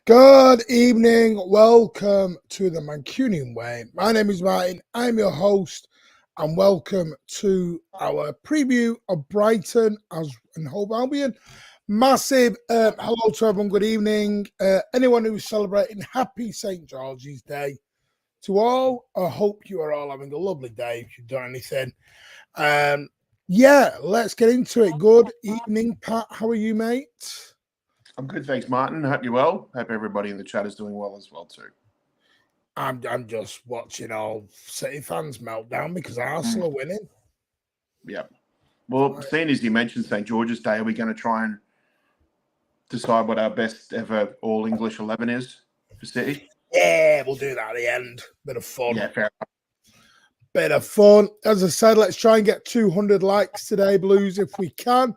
Good evening. Welcome to the Mancunian Way. My name is Martin. I'm your host, and welcome to our preview of Brighton and Hove Albion. Massive hello to everyone. Good evening. Anyone who's celebrating Happy St. George's Day to all. I hope you are all having a lovely day if you've done anything. Yeah, let's get into it. Good evening, Pat. How are you, mate? I'm good, thanks, Martin. Hope you're well. Hope everybody in the chat is doing well as well too. I'm just watching all City fans meltdown because Arsenal are winning. Yeah. Well, seeing as you mentioned St. George's Day, are we going to try and decide what our best ever all English 11 is for City? Yeah, we'll do that at the end. Bit of fun. Yeah, fair enough. Bit of fun. As I said, let's try and get 200 likes today, Blues, if we can.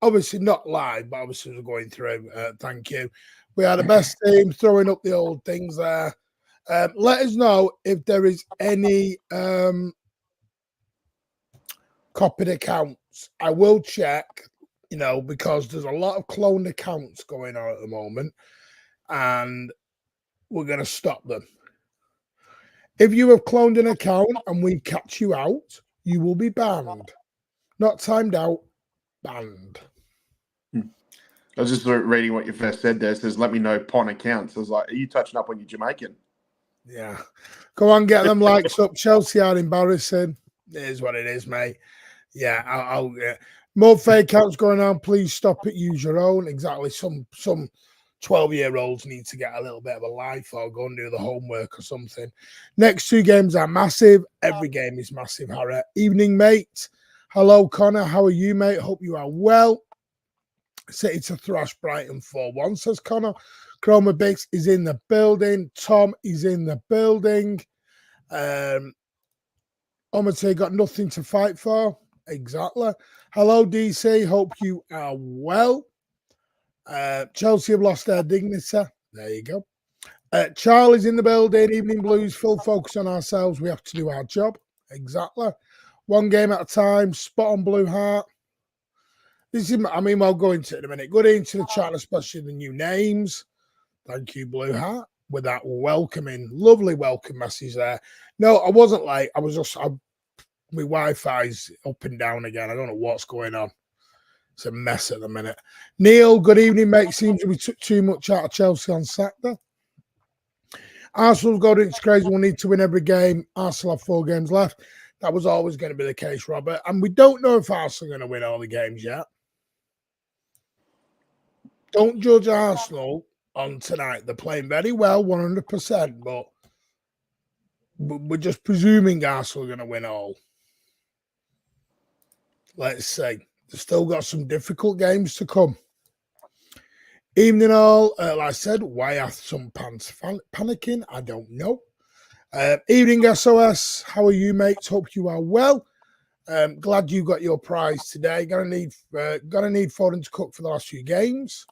Obviously not live, but obviously we're going through. Thank you. We are the best team, throwing up the old things there. Let us know if there is any copied accounts. I will check, because there's a lot of cloned accounts going on at the moment, and we're going to stop them. If you have cloned an account and we catch you out, you will be banned. Not timed out, banned. I was just reading what you first said there. It says, let me know PON accounts. I was like, are you touching up on your Jamaican? Yeah. Go on, get them likes up. Chelsea are embarrassing. It is what it is, mate. Yeah, I'll more fake accounts going on. Please stop it. Use your own. Exactly. Some 12-year-olds need to get a little bit of a life or go and do the homework or something. Next two games are massive. Every game is massive, Harry. Evening, mate. Hello, Connor. How are you, mate? Hope you are well. City to thrash Brighton 4-1, says Connor. Chroma Bix is in the building. Tom is in the building. Omate got nothing to fight for. Exactly. Hello, DC. Hope you are well. Chelsea have lost their dignity. There you go. Charlie's in the building. Evening Blues. Full focus on ourselves. We have to do our job. Exactly. One game at a time. Spot on, Blue Heart. I'll go into it in a minute. Good into the chat, especially the new names. Thank you, Blue Heart, with that lovely welcome message there. No, I wasn't late. I was just, my Wi-Fi's up and down again. I don't know what's going on. It's a mess at the minute. Neil, good evening, mate. Seems we took too much out of Chelsea on Saturday. Arsenal's got it's crazy. We'll need to win every game. Arsenal have 4 games left. That was always going to be the case, Robert. And we don't know if Arsenal are going to win all the games yet. Don't judge Arsenal on tonight. They're playing very well, 100%, but we're just presuming Arsenal are going to win all. Let's see. They've still got some difficult games to come. Evening all. Like I said, why are some pants panicking? I don't know. Evening SOS. How are you, mates? Hope you are well. Glad you got your prize today. Gonna need Foden to cook for the last few games.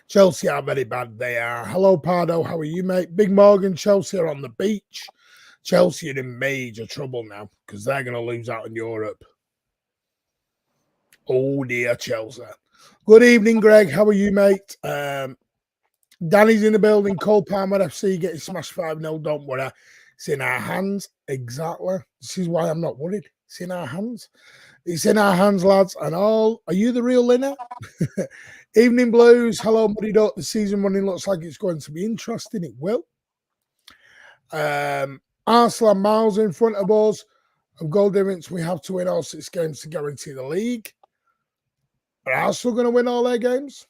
Chelsea are very bad. They are. Hello, Pardo. How are you, mate? Big Morgan. Chelsea are on the beach. Chelsea are in major trouble now because they're going to lose out in Europe. Oh, dear, Chelsea. Good evening, Greg. How are you, mate? Danny's in the building. Cole Palmer FC getting smashed 5-0. Don't worry. It's in our hands. Exactly. This is why I'm not worried. It's in our hands. It's in our hands, lads. And all. Are you the real winner? Evening Blues. Hello, Muddy Duck. The season running looks like it's going to be interesting. It will. Arsenal miles in front of us. Of goal difference, we have to win all 6 games to guarantee the league. Are Arsenal going to win all their games?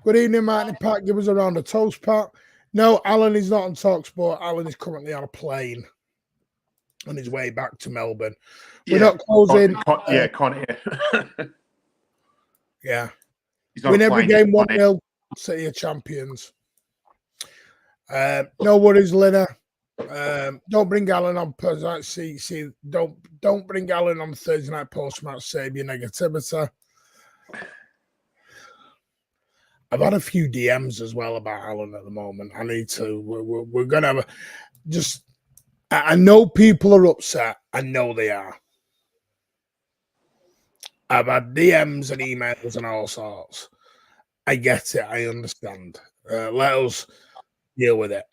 Good evening, Martin. Pat, give us a round of toast, Pat. No, Alan is not on TalkSport. Alan is currently on a plane on his way back to Melbourne. We're not closing. Con here. Yeah. Win every game 1-0. City are champions. No worries, Lina. Don't bring Alan on. Don't bring Alan on Thursday night post-match. Save your negativity. I've had a few DMs as well about Alan at the moment. I need to. We're going to have I know people are upset. I know they are. I've had DMs and emails and all sorts. I get it. I understand. Let us deal with it.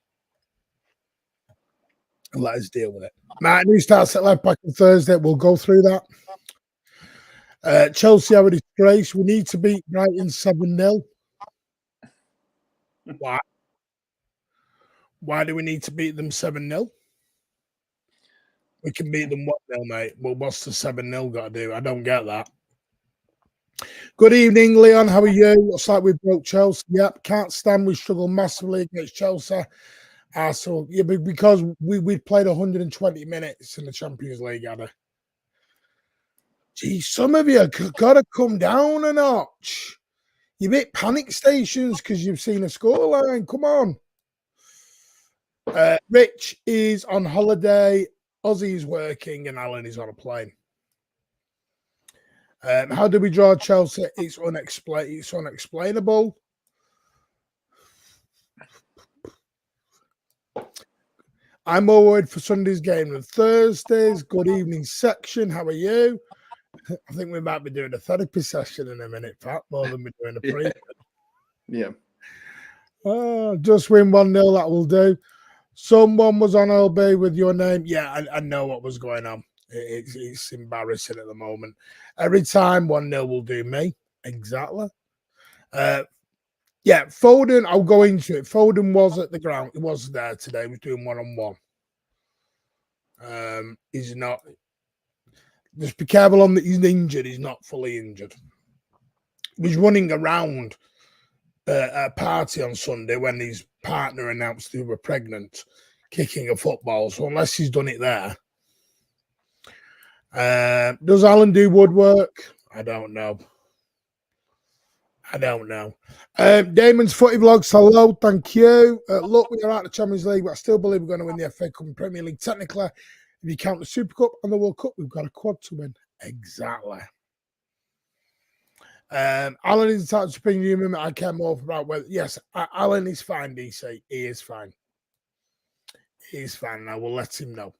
Let us deal with it. Matt, new starts at left back on Thursday. We'll go through that. Chelsea are a disgrace. We need to beat Brighton 7-0. Why? Why do we need to beat them 7-0? We can beat them 1-0, mate. Well, what's the 7-0 got to do? I don't get that. Good evening, Leon. How are you? Looks like we broke Chelsea. Yep, can't stand. We struggle massively against Chelsea. So yeah, because we played 120 minutes in the Champions League, Ada. Gee, some of you got to come down a notch. You bit panic stations because you've seen a scoreline. Come on. Rich is on holiday. Ozzy's working, and Alan is on a plane. How do we draw Chelsea? It's unexplainable. I'm more worried for Sunday's game than Thursdays. Good evening, section. How are you? I think we might be doing a therapy session in a minute, Pat, more than we're doing a pre. Yeah. Just win 1-0. That will do. Someone was on LB with your name. Yeah, I know what was going on. It's embarrassing at the moment. Every time 1-0 will do me. Exactly. Yeah, Foden, I'll go into it. Foden was at the ground. He was there today. He was doing one-on-one. He's not. Just be careful on that he's injured. He's not fully injured. He was running around a party on Sunday when his partner announced they were pregnant, kicking a football. So unless he's done it there. Does Alan do woodwork? I don't know. Damon's Footy Vlogs, hello, thank you. Look, we are out of the Champions League, but I still believe we're going to win the FA Cup and Premier League. Technically, if you count the Super Cup and the World Cup, we've got a quad to win. Exactly. Alan is entitled to opinion humour. I care more about whether. Yes, Alan is fine, DC. He is fine. He is fine, and I will let him know.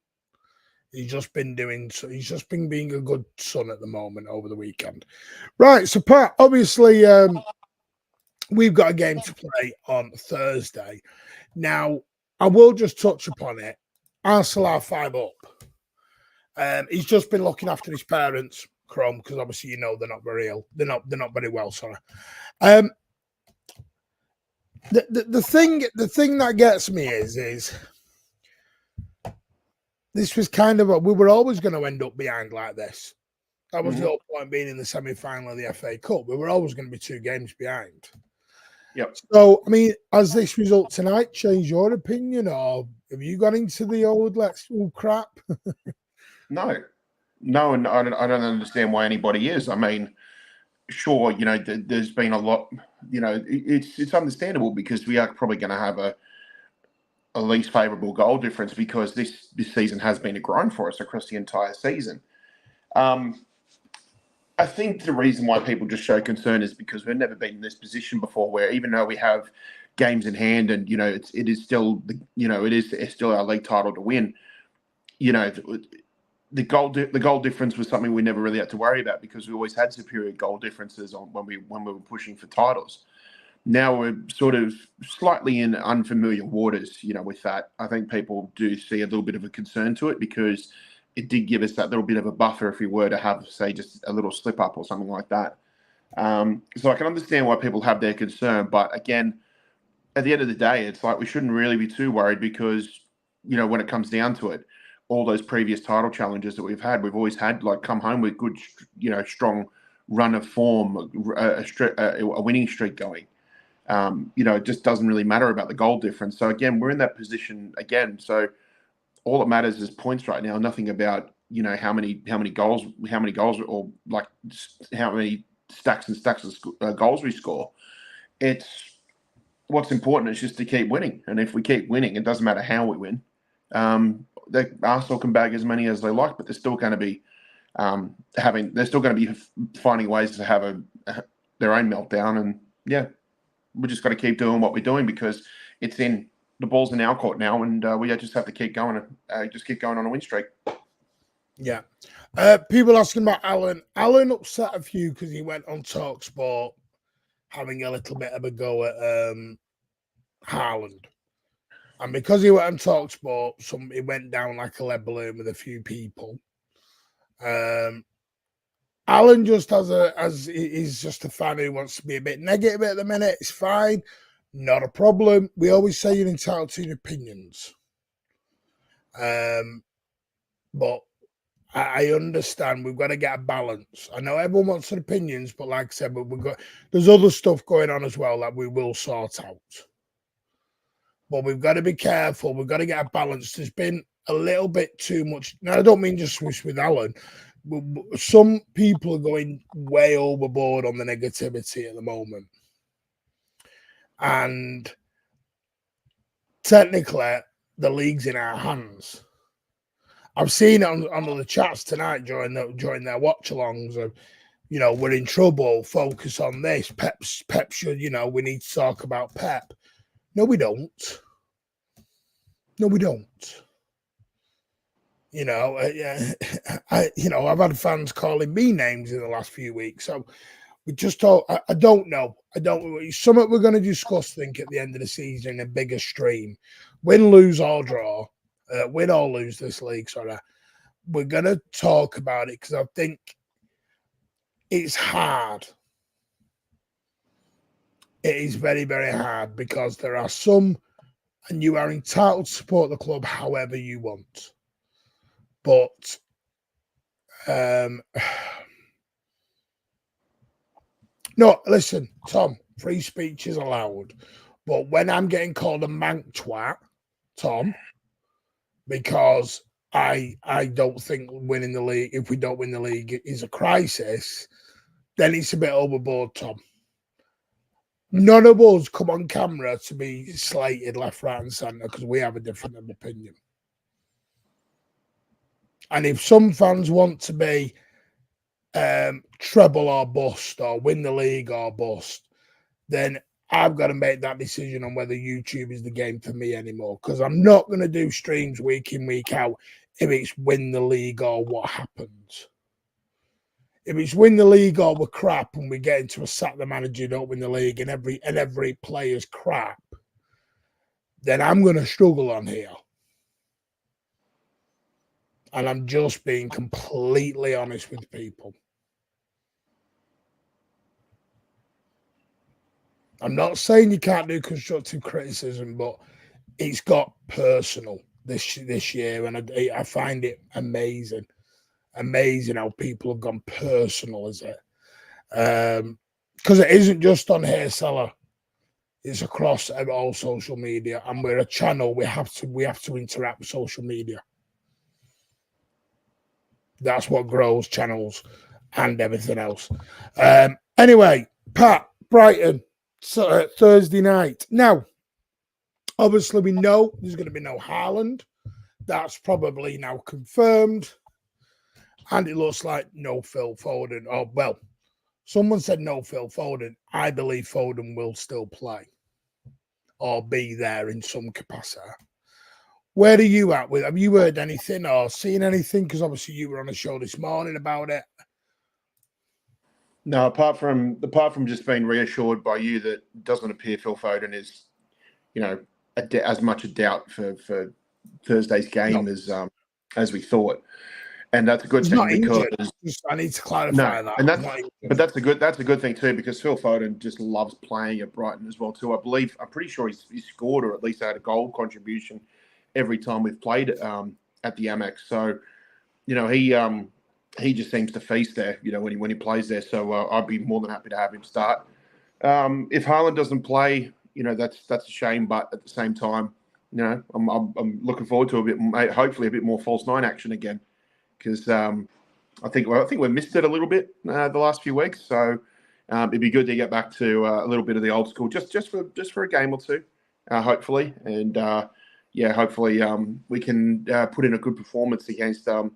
He's just been being a good son at the moment over the weekend. Right, so Pat, obviously, we've got a game to play on Thursday. Now, I will just touch upon it. Arsenal are 5 up. He's just been looking after his parents, Chrome, because obviously they're not very ill. They're not very well, sorry. The thing that gets me is this was kind of we were always going to end up behind like this. That was the whole point, being in the semi-final of the FA Cup. We were always going to be 2 games behind. Yep. So, I mean, has this result tonight changed your opinion, or have you gone into the old crap? No, and I don't understand why anybody is. I mean, sure, there's been a lot. It's understandable because we are probably going to have a least favourable goal difference because this season has been a grind for us across the entire season. I think the reason why people just show concern is because we've never been in this position before, where even though we have games in hand and it is still our league title to win, the goal difference was something we never really had to worry about because we always had superior goal differences when we were pushing for titles. Now we're sort of slightly in unfamiliar waters, with that. I think people do see a little bit of a concern to it because it did give us that little bit of a buffer if we were to have, say, just a little slip up or something like that. So I can understand why people have their concern. But again, at the end of the day, it's like we shouldn't really be too worried because, when it comes down to it, all those previous title challenges that we've always had, come home with good, strong run of form, a winning streak going. It just doesn't really matter about the goal difference. So again, we're in that position again. So all that matters is points right now. Nothing about how many goals, or how many stacks and stacks of goals we score. It's what's important is just to keep winning. And if we keep winning, it doesn't matter how we win. Arsenal can bag as many as they like, but they're still going to be finding ways to have their own meltdown. And yeah, we just got to keep doing what we're doing because the ball's in our court now, and we just have to keep going on a win streak. Yeah. People asking about Alan. Alan upset a few because he went on TalkSport having a little bit of a go at Haaland. And because he went on TalkSport, it went down like a lead balloon with a few people. Alan just he's just a fan who wants to be a bit negative at the minute. It's fine. Not a problem. We always say you're entitled to your opinions. But I understand we've got to get a balance. I know everyone wants their opinions, but like I said, there's other stuff going on as well that we will sort out. But we've got to be careful. We've got to get a balance. There's been a little bit too much. Now, I don't mean just with Alan. Some people are going way overboard on the negativity at the moment. And technically, the league's in our hands. I've seen it on the chats tonight during their watch-alongs of, we're in trouble, focus on this. Pep should, we need to talk about Pep. No, we don't. No, we don't. I've had fans calling me names in the last few weeks. So we just don't, I don't know. Something we're going to discuss, I think, at the end of the season in a bigger stream. Win, lose, or draw. Win or lose this league, sorry. We're going to talk about it because I think it's hard. It is very, very hard because there are some, and you are entitled to support the club however you want. But no, listen, Tom, free speech is allowed. But when I'm getting called a mank twat, Tom, because I don't think winning the league, if we don't win the league, is a crisis, then it's a bit overboard, Tom. None of us come on camera to be slated left, right, and centre because we have a different opinion. And if some fans want to be treble or bust or win the league or bust, then I've got to make that decision on whether YouTube is the game for me anymore, because I'm not going to do streams week in, week out if it's win the league or what happens. If it's win the league or we're crap and we get into a sack the manager, don't win the league, and every player's crap, then I'm going to struggle on here. And I'm just being completely honest with people. I'm not saying you can't do constructive criticism, but it's got personal this year, and I find it amazing. Amazing how people have gone personal, is it? Because it isn't just on Hair Seller. It's across all social media, and we're a channel. We have to interact with social media. That's what grows channels and everything else. Anyway, Pat, Brighton, Thursday night. Now, obviously, we know there's going to be no Haaland. That's probably now confirmed. And it looks like no Phil Foden. Oh, well, someone said no Phil Foden. I believe Foden will still play or be there in some capacity. Where are you at with? Have you heard anything or seen anything? Because obviously you were on a show this morning about it. No, apart from just being reassured by you that it doesn't appear Phil Foden is, as much a doubt for Thursday's game as we thought, and that's a good thing because I need to clarify that. But that's a good thing too, because Phil Foden just loves playing at Brighton as well too. I'm pretty sure he scored or at least had a goal contribution every time we've played at the Amex. So, he just seems to feast there, when he plays there. So I'd be more than happy to have him start. If Haaland doesn't play, that's a shame. But at the same time, I'm looking forward to hopefully a bit more false nine action again, because I think we missed it a little bit the last few weeks. So it'd be good to get back to a little bit of the old school, just for a game or two, hopefully, and. Hopefully we can put in a good performance against a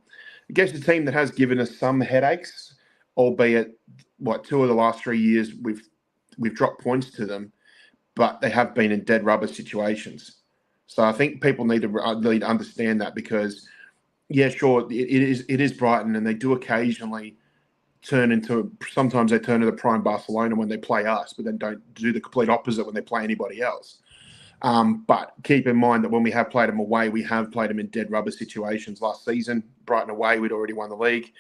team that has given us some headaches, albeit 2 of the last 3 years we've dropped points to them, but they have been in dead rubber situations. So I think people need to understand that, because Yeah, sure. It is Brighton, and they do occasionally sometimes they turn into prime Barcelona when they play us, but then don't do the complete opposite when they play anybody else. But keep in mind that when we have played them away, we have played them in dead rubber situations. Last season, Brighton away, we'd already won the league.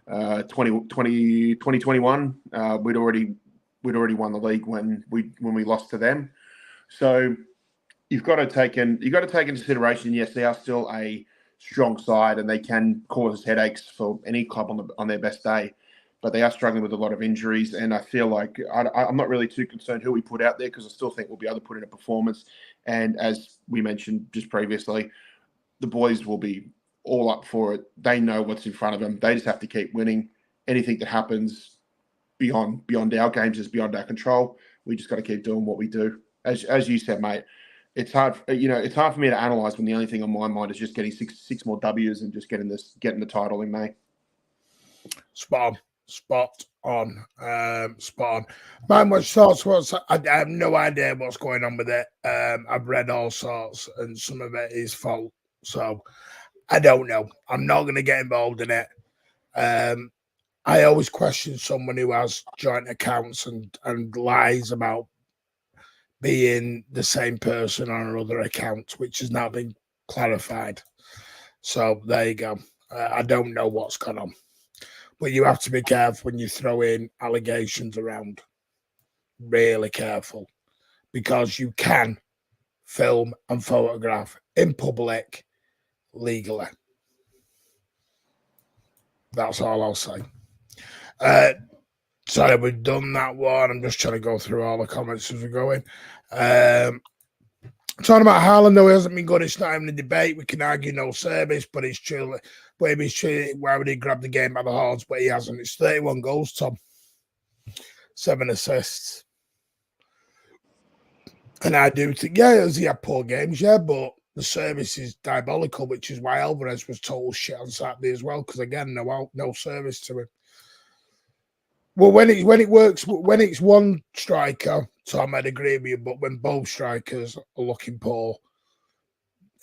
2021, we'd already won the league when we lost to them. So you've got to take into consideration. Yes, they are still a strong side, and they can cause headaches for any club on their best day. But they are struggling with a lot of injuries, and I feel like I'm not really too concerned who we put out there, because I still think we'll be able to put in a performance. And as we mentioned just previously, the boys will be all up for it. They know what's in front of them. They just have to keep winning. Anything that happens beyond our games is beyond our control. We just got to keep doing what we do. As you said, mate, it's hard. It's hard for me to analyse when the only thing on my mind is just getting six more W's and just getting the title in May. Spot on. My much thoughts was I have no idea what's going on with it. I've read all sorts, and some of it is false. So I don't know. I'm not going to get involved in it. I always question someone who has joint accounts and lies about being the same person on another account, which has now been clarified. So there you go. I don't know what's gone on. But you have to be careful when you throw in allegations around. Really careful. Because you can film and photograph in public legally. That's all I'll say. Sorry, we've done that one. I'm just trying to go through all the comments as we're going. Talking about Haaland, though, he hasn't been good. It's not even a debate. We can argue no service, but it's true. Maybe it's true. Why would he grab the game by the horns? But he hasn't. It's 31 goals, Tom. 7 assists. And I do think, he had poor games, but the service is diabolical, which is why Alvarez was total shit on Saturday as well, because, again, no service to him. Well, when it works, when it's one striker, Tom, I'd agree with you, but when both strikers are looking poor,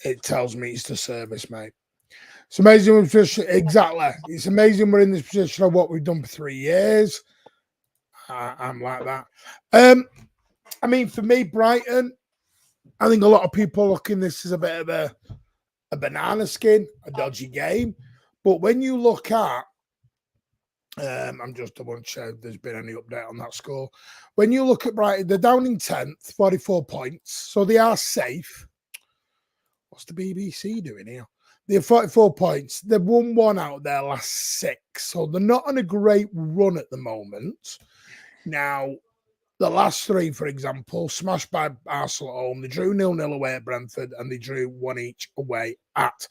it tells me it's the service, mate. It's amazing. Exactly. It's amazing we're in this position of what we've done for 3 years. I'm like that. I mean, for me, Brighton, I think a lot of people look in this as a bit of a banana skin, a dodgy game. But when you look at, I'm just double check if there's been any update on that score. When you look at Brighton, they're down in 10th, 44 points. So they are safe. What's the BBC doing here? They have 44 points. They've won 1 out of their last 6. So they're not on a great run at the moment. Now, the last 3, for example, smashed by Arsenal at home. They drew 0-0 away at Brentford, and they drew 1 each away at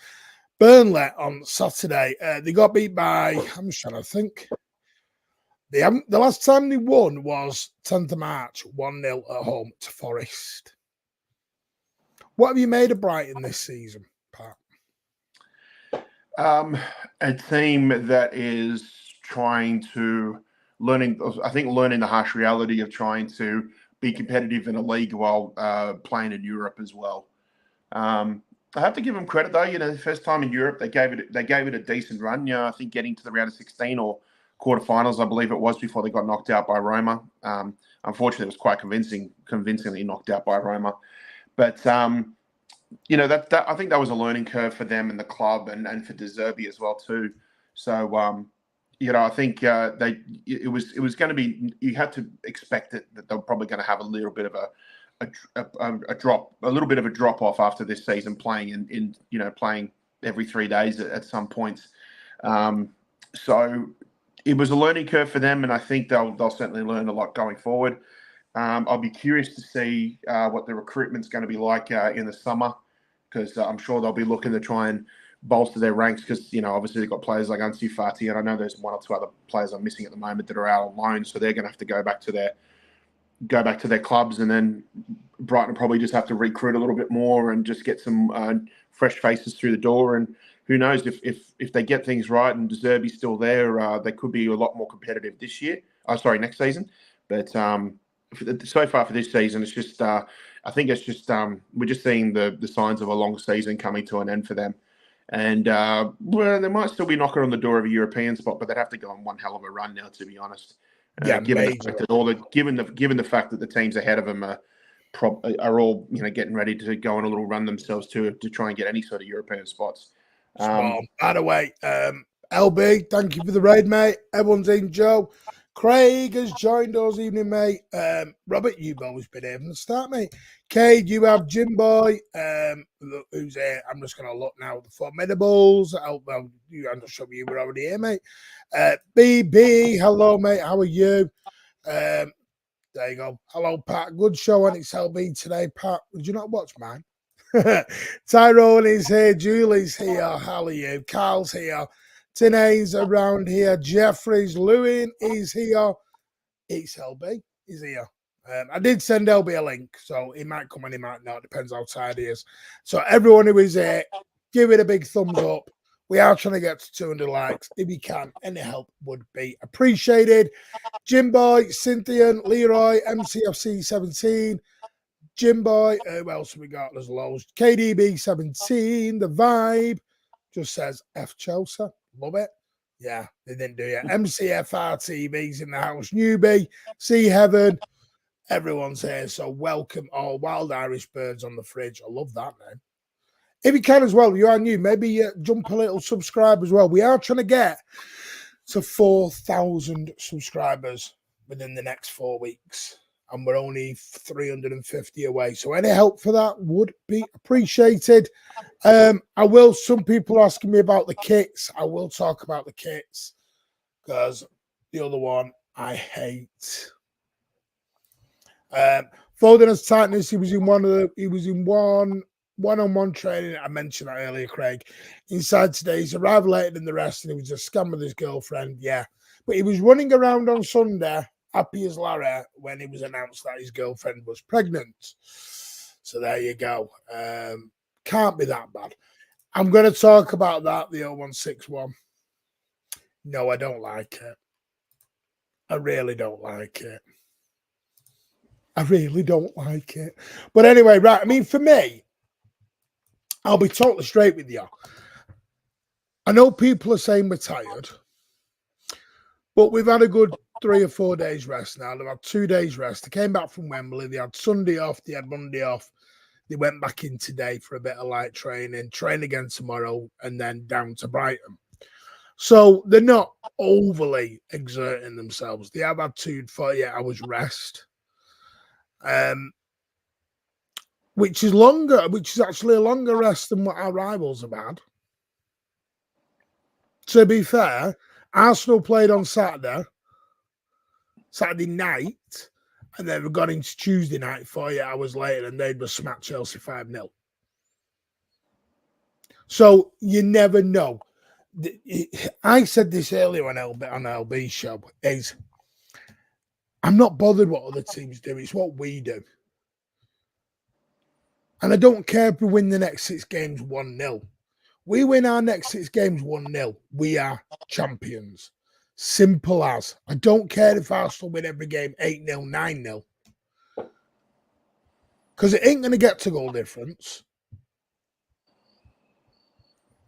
Burnley on Saturday. They got beat by, I'm just trying to think. The last time they won was 10th of March, 1-0 at home to Forest. What have you made of Brighton this season, Pat? A team that is learning the harsh reality of trying to be competitive in a league while playing in Europe as well. I have to give them credit though. The first time in Europe, they gave it a decent run. I think getting to the round of 16 or quarterfinals, I believe it was, before they got knocked out by Roma. Unfortunately, it was quite convincingly knocked out by Roma. But that I think that was a learning curve for them and the club, and for De Zerbi as well too. So I think it was going to be. You had to expect it that they're probably going to have a little bit of a drop off after this season, playing playing every 3 days at some points. So it was a learning curve for them, and I think they'll certainly learn a lot going forward. I'll be curious to see what the recruitment's going to be like in the summer, because I'm sure they'll be looking to try and bolster their ranks, because obviously they've got players like Ansu Fati, and I know there's 1 or 2 other players I'm missing at the moment that are out on loan, so they're going to have to go back to their clubs, and then Brighton will probably just have to recruit a little bit more and just get some fresh faces through the door. And who knows, if they get things right and De Zerbi's still there, they could be a lot more competitive next season. But so far for this season, it's just I think it's just we're just seeing the signs of a long season coming to an end for them. And well, they might still be knocking on the door of a European spot, but they'd have to go on one hell of a run now, to be honest. Given the fact that given the fact that the teams ahead of them are all getting ready to go on a little run themselves to try and get any sort of European spots. By the way, LB, thank you for the raid, mate. Everyone's in. Joe, Craig has joined us evening, mate. Robert, you've always been here from the start, mate. Cade, you have Jim Boy, who's here. I'm just going to look now at the Formidables. I'm not sure you were already here, mate. BB, hello, mate. How are you? There you go. Hello, Pat. Good show on it's LB today, Pat. Did you not watch mine? Tyrone is here. Julie's here. How are you? Carl's here. Tinae's around here. Jeffrey's. Lewin is here. It's LB. He's here. I did send LB a link, so he might come and he might not. Depends how tired he is. So everyone who is here, give it a big thumbs up. We are trying to get to 200 likes. If you can, any help would be appreciated. Jim Boy, Cynthia, Leroy, MCFC 17, Jim Boy, who else have we got? There's loads. KDB 17, The Vibe just says F Chelsea. Love it. Yeah, they didn't do it. MCFR TV's in the house. Newbie, See Heaven. Everyone's here. So welcome all. Wild Irish Birds on the fridge. I love that name. If you can as well, you are new, maybe jump a little, subscribe as well. We are trying to get to 4,000 subscribers within the next 4 weeks. And we're only 350 away. So any help for that would be appreciated. Some people are asking me about the kits. I will talk about the kits because the other one I hate. Foden has tightness. He was in one-on-one training. I mentioned that earlier, Craig. Inside today, he's arrived later than the rest, and he was a scam with his girlfriend. Yeah, but he was running around on Sunday, happy as Larry, when it was announced that his girlfriend was pregnant. So there you go. Can't be that bad. I'm going to talk about that, the 0161. No, I don't like it. I really don't like it. I really don't like it. But anyway, right, I mean, for me, I'll be totally straight with you. I know people are saying we're tired, but we've had a good 3 or 4 days rest now. They've had 2 days rest. They came back from Wembley. They had Sunday off. They had Monday off. They went back in today for a bit of light training, train again tomorrow, and then down to Brighton. So they're not overly exerting themselves. They have had 2 48 hours rest. Which is actually a longer rest than what our rivals have had. To be fair, Arsenal played on Saturday night, and then we got into Tuesday night 48 hours later, and they'd just smacked Chelsea 5-0. So you never know. I said this earlier on LB's show, is I'm not bothered what other teams do. It's what we do. And I don't care if we win the next 6 games 1-0. We win our next 6 games 1-0. We are champions. Simple as. I don't care if Arsenal win every game 8-0, 9-0. Because it ain't going to get to goal difference.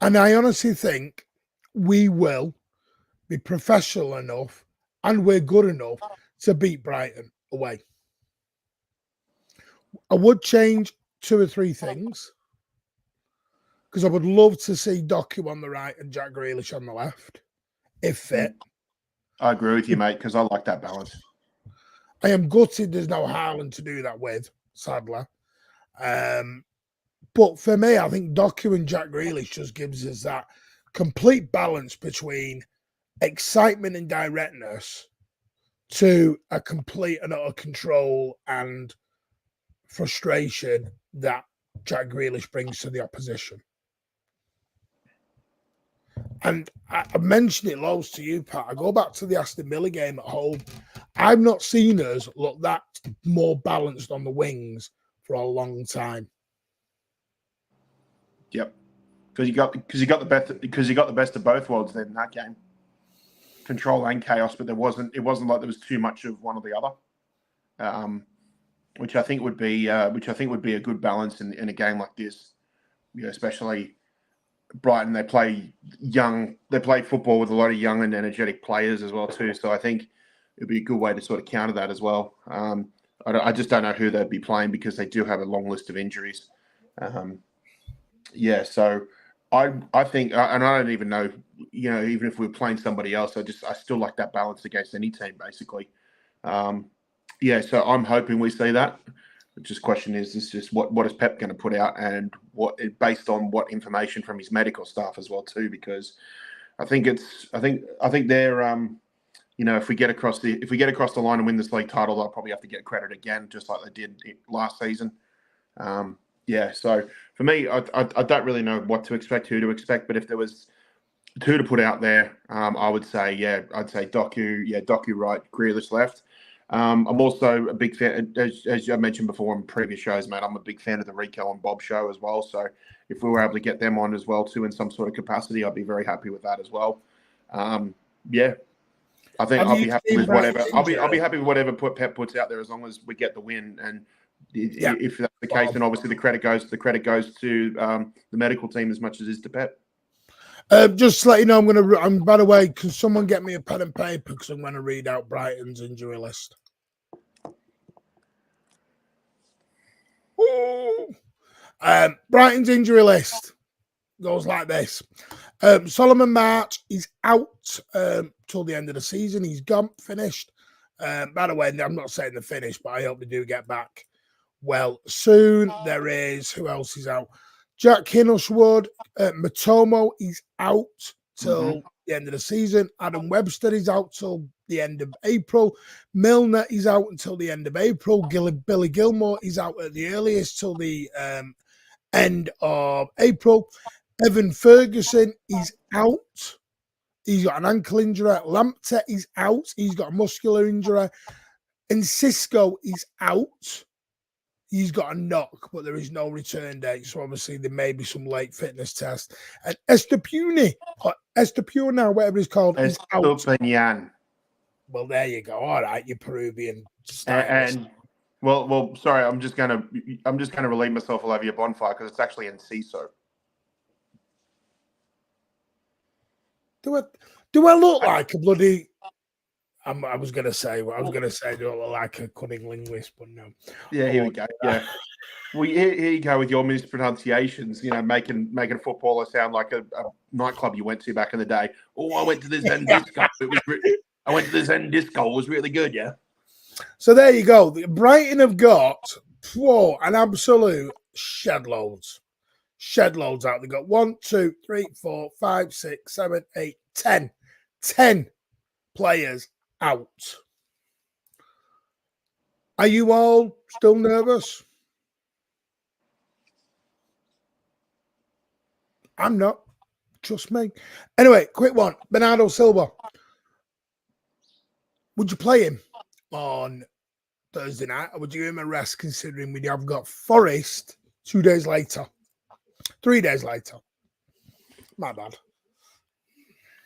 And I honestly think we will be professional enough and we're good enough to beat Brighton away. I would change 2 or 3 things because I would love to see Doku on the right and Jack Grealish on the left, if fit. I agree with you, mate, because I like that balance. I am gutted there's no Haaland to do that with, sadly. But for me, I think Doku and Jack Grealish just gives us that complete balance between excitement and directness to a complete and utter control and frustration that Jack Grealish brings to the opposition. And I mentioned it loads to you, Pat. I go back to the Aston Villa game at home. I've not seen us look that more balanced on the wings for a long time. Yep, because you got the best of both worlds then in that game, control and chaos. But it wasn't like there was too much of one or the other, which I think would be a good balance in a game like this. You know, especially Brighton, they play young. They play football with a lot of young and energetic players as well too. So I think it'd be a good way to sort of counter that as well. I just don't know who they'd be playing because they do have a long list of injuries. So I think, and I don't even know, even if we were playing somebody else, I still like that balance against any team, basically. So I'm hoping we see that. The just question is just what is Pep going to put out, and what based on what information from his medical staff as well too, because I think they're if we get across the line and win this league title, they'll probably have to get credit again, just like they did last season. So for me, I don't really know what to expect, who to expect, but if there was two to put out there, I would say, I'd say Doku right, Grealish left. I'm also a big fan, as I mentioned before in previous shows, mate, I'm a big fan of the Rico and Bob show as well. So if we were able to get them on as well too in some sort of capacity, I'd be very happy with that as well. I think I'll be happy with whatever. I'll be happy with whatever Pep puts out there as long as we get the win. And if that's the case, then obviously the credit goes to the medical team as much as it is to Pep. Just to let you know, by the way, can someone get me a pen and paper because I'm going to read out Brighton's injury list. Brighton's injury list goes like this. Solomon March is out till the end of the season. He's gone, finished. By the way, I'm not saying they're finished, but I hope they do get back well soon. There is, who else is out? Jack Hinchwood, Matomo is out till the end of the season. Adam Webster is out till the end of April. Milner is out until the end of April. Billy Gilmore is out at the earliest till the end of April. Evan Ferguson is out. He's got an ankle injury. Lamptey is out. He's got a muscular injury. And Cisco is out. He's got a knock, but there is no return date. So obviously there may be some late fitness test. And Estepuna, whatever it's called, is out. Well, there you go. All right, you Peruvian. Sorry, I'm just gonna relieve myself all over your bonfire because it's actually Enciso. Do I look like a bloody? I was going to say, do I look like a cunning linguist, but no. Yeah, here we go. Yeah. Well, here you go with your mispronunciations, making a footballer sound like a nightclub you went to back in the day. Oh, I went to the Zen Disco. I went to the Zen Disco. It was really good, yeah. So there you go. Brighton have got an absolute shed loads out. They've got 1, 2, 3, 4, 5, 6, 7, 8, 10 players out. Are you all still nervous? I'm not. Trust me. Anyway, quick one. Bernardo Silva. Would you play him on Thursday night, or would you give him a rest considering we have got Forest 2 days later? 3 days later. My bad.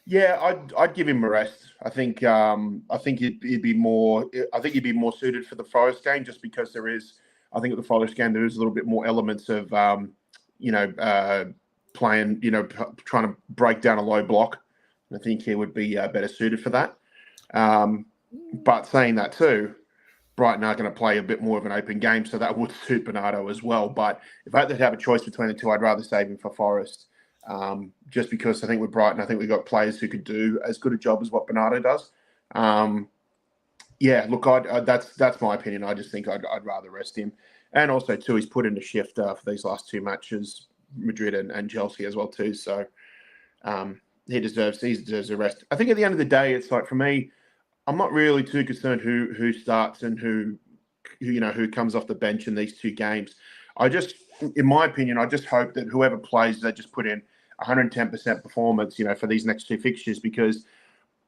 Yeah, I'd give him a rest. I think he'd be more suited for the Forest game just because there is. I think at the Forest game there is a little bit more elements of playing, trying to break down a low block. I think he would be better suited for that. But saying that too, Brighton are going to play a bit more of an open game, so that would suit Bernardo as well. But if I had to have a choice between the two, I'd rather save him for Forest. Just because I think with Brighton, I think we've got players who could do as good a job as what Bernardo does. That's my opinion. I just think I'd rather rest him. And also, too, he's put in a shift for these last 2 matches, Madrid and Chelsea as well, too. So he deserves a rest. I think at the end of the day, it's like, for me, I'm not really too concerned who starts and who comes off the bench in these 2 games. In my opinion, I just hope that whoever plays, they just put in 110% performance, for these next 2 fixtures, because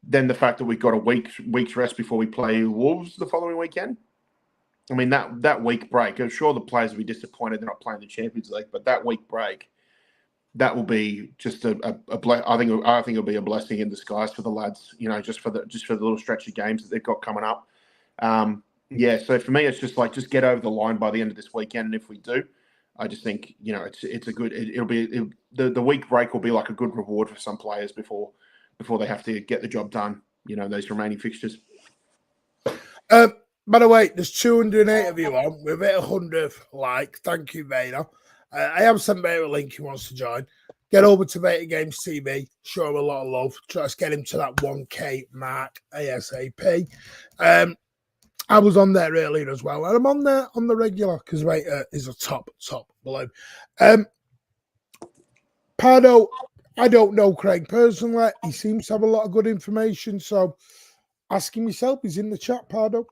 then the fact that we've got a week's rest before we play Wolves the following weekend. I mean, that week break, I'm sure the players will be disappointed they're not playing the Champions League, but that week break, that will be just I think it'll be a blessing in disguise for the lads, just for the little stretch of games that they've got coming up. So for me, it's just get over the line by the end of this weekend, and if we do, I just think it's a good. the week break will be like a good reward for some players before they have to get the job done. Those remaining fixtures. By the way, there's 208 of you on. We've hit 100 like. Thank you, Vader. I have sent Vader a link. He wants to join. Get over to Vader Games TV. Show him a lot of love. Try to get him to that 1K mark ASAP. I was on there earlier as well. And I'm on there on the regular because Vader is a top bloke. Pardo, I don't know Craig personally. He seems to have a lot of good information. So ask him yourself. He's in the chat, Pardo.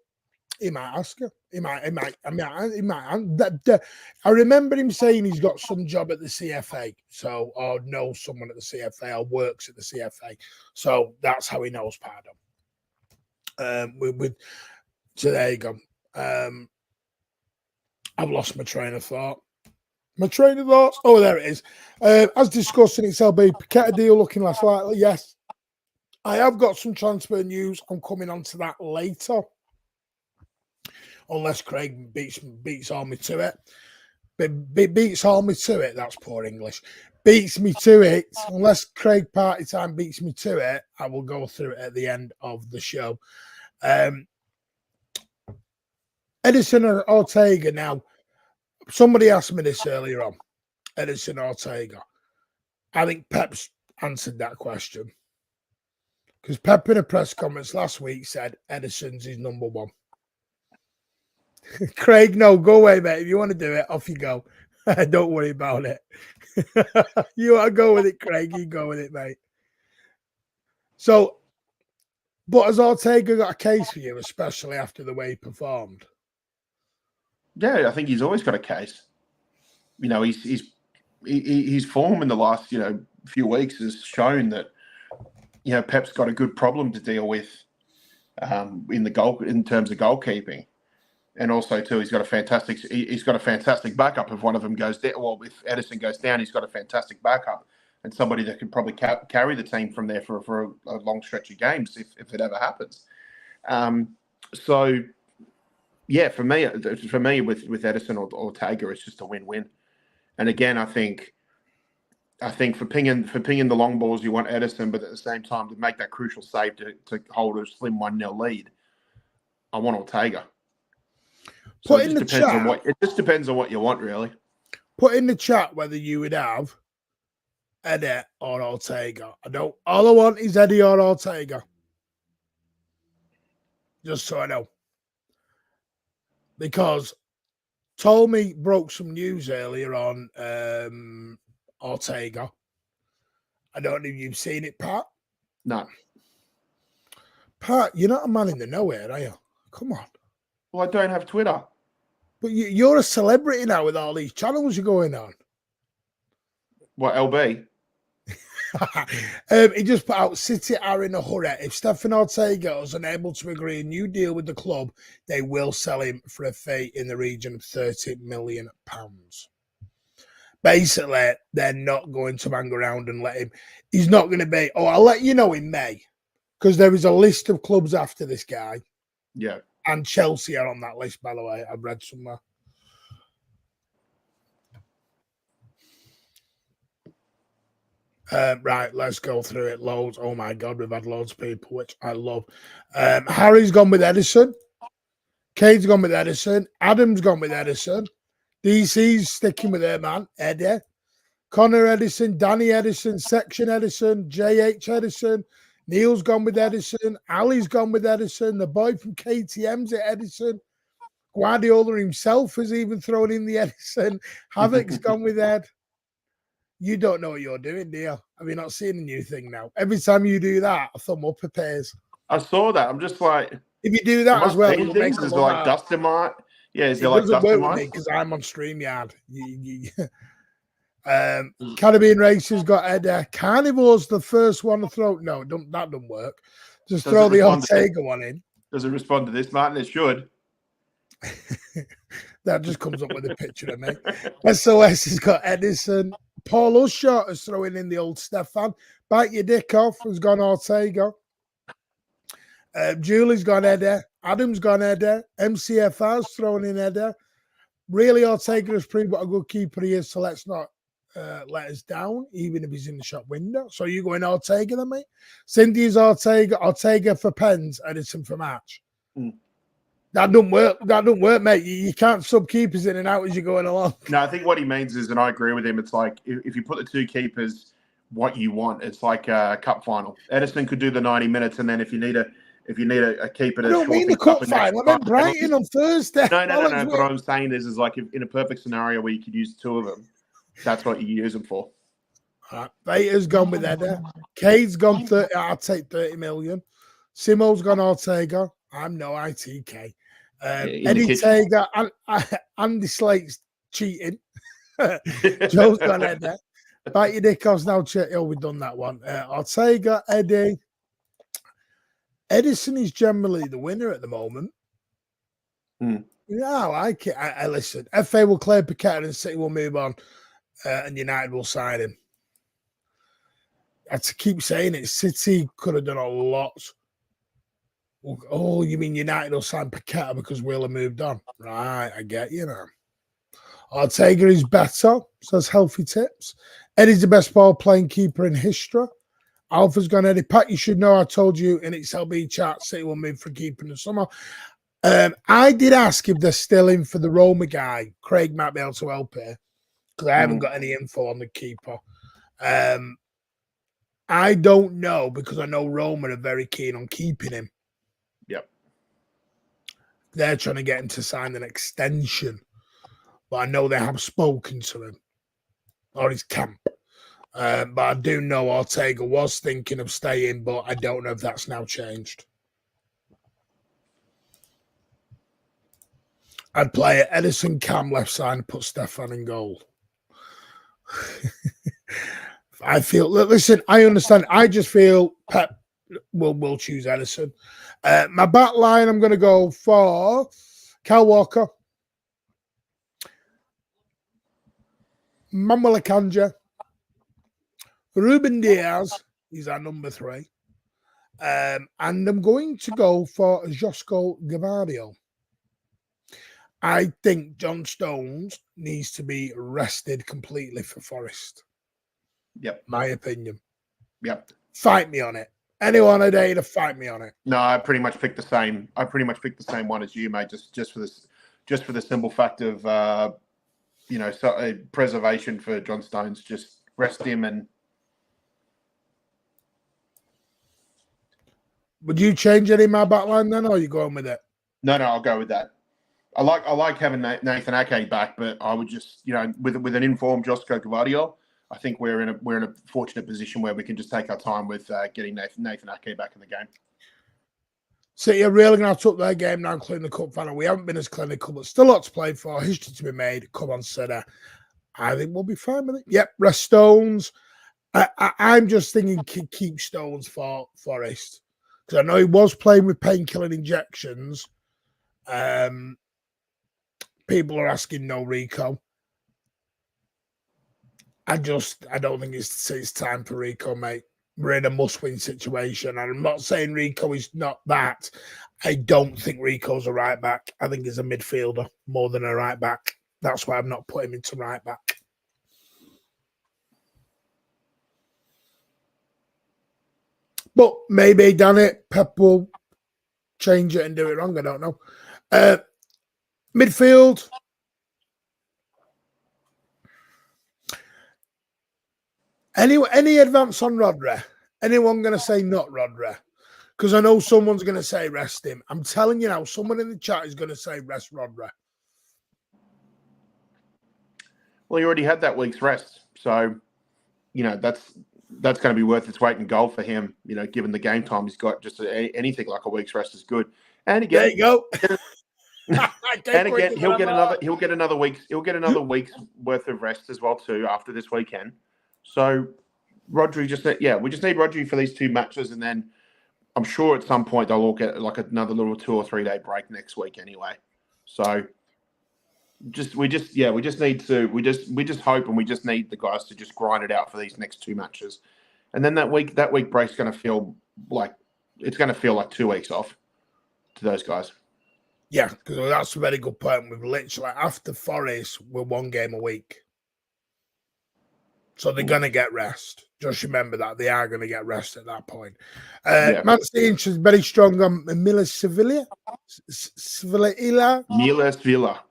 He might ask her. He might. I remember him saying he's got some job at the CFA, or knows someone at the CFA, or works at the CFA. So that's how he knows Pardo. So there you go. I've lost my train of thought. Oh, there it is. As discussed in XLB, Paqueta deal looking less likely. Yes, I have got some transfer news. I'm coming on to that later. Unless Craig beats all me to it. Beats all me to it. That's poor English. Beats me to it. Unless Craig Party Time beats me to it, I will go through it at the end of the show. Edison or Ortega. Now, somebody asked me this earlier on. Edison Ortega. I think Pep's answered that question. Because Pep in a press conference last week said Edison's his number one. Craig, no, go away, mate. If you want to do it, off you go. Don't worry about it. You want to go with it, Craig, you go with it, mate. So, but has Ortega got a case for you, especially after the way he performed? Yeah, I think he's always got a case. His form in the last, few weeks has shown that, Pep's got a good problem to deal with in terms of goalkeeping. And also, too, he's got a fantastic backup. If one of them goes down, well, if Edison goes down, he's got a fantastic backup and somebody that can probably carry the team from there for a long stretch of games if it ever happens. So, yeah, for me, with Edison or Ortega, it's just a win-win. And again, I think for pinging the long balls, you want Edison, but at the same time, to make that crucial save to hold a slim 1-0 lead, I want Ortega. So it just depends on what you want, really. Put in the chat whether you would have Eddie or Ortega. All I want is Eddie or Ortega. Just so I know. Because Tommy broke some news earlier on Ortega. I don't know if you've seen it, Pat. No. Pat, you're not a man in the know here, are you? Come on. Well, I don't have Twitter. But you're a celebrity now with all these channels you're going on. What, LB? He just put out, City are in a hurry. If Stefan Ortega is unable to agree a new deal with the club, they will sell him for a fee in the region of £30 million. Basically, they're not going to hang around and let him. He's not going to be, I'll let you know in May. Because there is a list of clubs after this guy. Yeah. And Chelsea are on that list, by the way. I've read somewhere. Right, let's go through it. Loads. Oh, my God, we've had loads of people, which I love. Harry's gone with Edison. Cade's gone with Edison. Adam's gone with Edison. DC's sticking with their man, Eddie. Connor Edison, Danny Edison, Section Edison, JH Edison. Neil's gone with Edison. Ali's gone with Edison. The boy from KTM's at Edison. Guardiola himself has even thrown in the Edison. Havoc's gone with Ed. You don't know what you're doing, do you? Have you not seen a new thing now? Every time you do that, a thumb up appears. I saw that. I'm just like... If you do that as well... Things is like Dustin-mite. Yeah, is there like Dustin-mite? Because I'm on StreamYard. Caribbean Racers got Ed. Carnivore's the first one to throw. No, that doesn't work. Just throw the Ortega one in. Does it respond to this, Martin? It should. That just comes up with a picture of me. SOS has got Edison. Paul Ushart is throwing in the old Stefan. Bite your dick off has gone Ortega. Julie's gone Eddie. Adam's gone Eddie. MCFR's throwing in Eddie. Really, Ortega has proved what a good keeper he is, so let's not let us down, even if he's in the shop window. So you going Ortega then, mate? Cindy's Ortega for pens, Edison for match. That don't work. That don't work, mate. You can't sub keepers in and out as you're going along. No, I think what he means is, and I agree with him, it's like if you put the two keepers what you want, it's like a cup final. Edison could do the 90 minutes, and then if you need a keeper to I don't mean the cup final. I meant Brighton on Thursday. No. What I'm saying is like if in a perfect scenario where you could use two of them, that's what you use them for. Right. Vader's gone with Edda. Cade's gone 30. I'll take 30 million. Simo's gone Ortega. I'm no ITK. Eddie Tager and Andy Slate's cheating. Joe's gone Edda. Bite your dick off now, Chet. Oh, we've done that one. Ortega, Eddie. Edison is generally the winner at the moment. Yeah, I like it. I listen. FA will clear Paqueta and City will move on, and United will sign him. I have to keep saying it. City could have done a lot. Oh, you mean United will sign Paqueta because Will have moved on? Right, I get you now. Ortega is better, says Healthy Tips. Eddie's the best ball-playing keeper in history. Alpha's gone Eddie. Pat, you should know I told you in XLB chat City will move for keeper in the summer. I did ask if they're still in for the Roma guy. Craig might be able to help here because I haven't got any info on the keeper. I don't know because I know Roma are very keen on keeping him. Yep. They're trying to get him to sign an extension. But I know they have spoken to him or his camp. But I do know Ortega was thinking of staying, but I don't know if that's now changed. I'd play it Edison Cam left side and put Stefan in goal. I feel, listen, I understand. I just feel Pep will choose Edison. My back line, I'm going to go for Cal Walker, Manuel Akanji, Ruben Diaz, he's our number 3. And I'm going to go for Josko Gavadio. I think John Stones needs to be rested completely for Forest. Yep. My opinion. Yep. Fight me on it. Anyone a day to fight me on it. No, I pretty much picked the same. I pretty much picked the same one as you, mate. Just for the simple fact of preservation for John Stones. Just rest him and. Would you change any of my backline then, or are you going with it? No, I'll go with that. I like having Nathan Ake back, but I would just with an informed Josko Gavadio, I think we're in a fortunate position where we can just take our time with getting Nathan Ake back in the game. So you're really going to have to up their game now, including the cup final. We haven't been as clinical, but still a lot to play for. History to be made. Come on, Seda. I think we'll be fine with it. Yep, rest Stones. I'm just thinking keep Stones for Forest. Because I know he was playing with painkiller injections. People are asking no Rico. I don't think it's time for Rico, mate. We're in a must-win situation. And I'm not saying Rico is not that. I don't think Rico's a right back. I think he's a midfielder more than a right back. That's why I've not put him into right back. But maybe done it. Pep will change it and do it wrong. I don't know. Midfield. Any advance on Rodri? Anyone going to say not Rodri? Because I know someone's going to say rest him. I'm telling you now, someone in the chat is going to say rest Rodri. Well, he already had that week's rest. So, that's going to be worth its weight in gold for him, given the game time he's got. Just anything like a week's rest is good. And again, there you go. And again, he'll get another week's worth of rest as well too after this weekend. So Rodri we just need Rodri for these 2 matches, and then I'm sure at some point they'll all get like another little 2 or 3 day break next week anyway. So we just hope, and we just need the guys to just grind it out for these next 2 matches, and then that week break's going to feel like 2 weeks off to those guys. Yeah, because that's a very good point. We've literally, after Forest, we're 1 game a week. So they're going to get rest. Just remember that. They are going to get rest at that point. Yeah. Mancunian is very strong on Mila Sevilla. Milas Villa.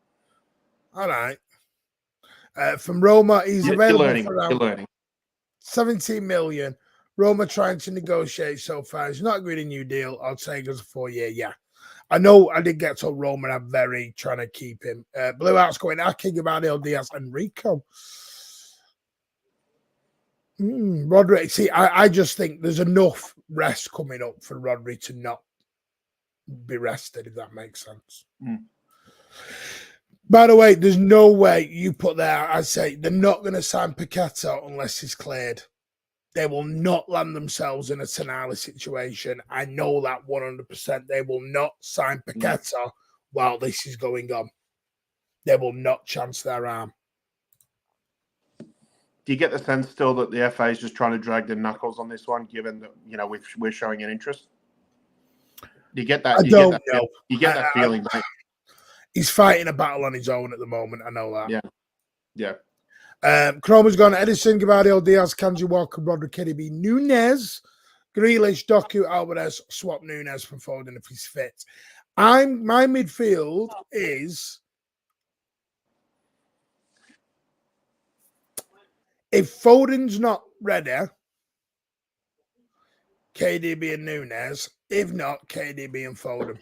All right. From Roma, he's available for around 17 million. Roma trying to negotiate so far. He's not agreed a new deal. I'll take us a 4-year. Yeah. I know I did get told Roma are very trying to keep him. Blue Arts going Ake, Gavardio, Diaz, and Rico. Rodri. See, I just think there's enough rest coming up for Rodri to not be rested, if that makes sense. By the way, there's no way you put there. I say they're not going to sign Paqueta unless he's cleared. They will not land themselves in a Tonali situation. I know that 100%. They will not sign Paqueta while this is going on. They will not chance their arm. Do you get the sense still that the FA is just trying to drag their knuckles on this one, given that we're showing an interest? Do you get that? I don't know. You get that feeling, mate? He's fighting a battle on his own at the moment. I know that. Yeah. Chroma's gone. Edison, Gavardio, Diaz, Kanji Walker, Rodri, KDB, Nunez, Grealish, Doku, Alvarez. Swap Nunez for Foden if he's fit. My midfield is, if Foden's not ready, KDB and Nunez. If not, KDB and Foden.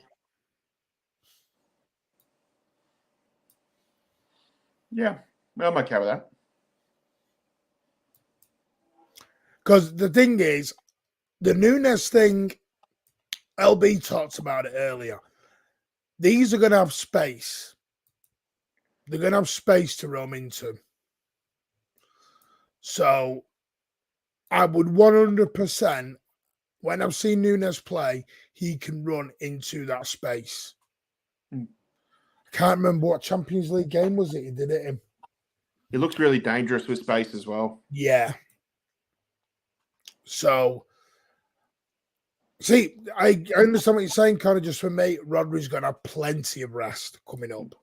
Yeah, I'm okay with that. Because the thing is, the Nunez thing, LB talked about it earlier. These are going to have space. They're going to have space to roam into. So I would 100%, when I've seen Nunez play, he can run into that space. I can't remember what Champions League game was it he did it in. He looks really dangerous with space as well. Yeah. So, see, I understand what you're saying, kind of just for me, Rodri's going to have plenty of rest coming up.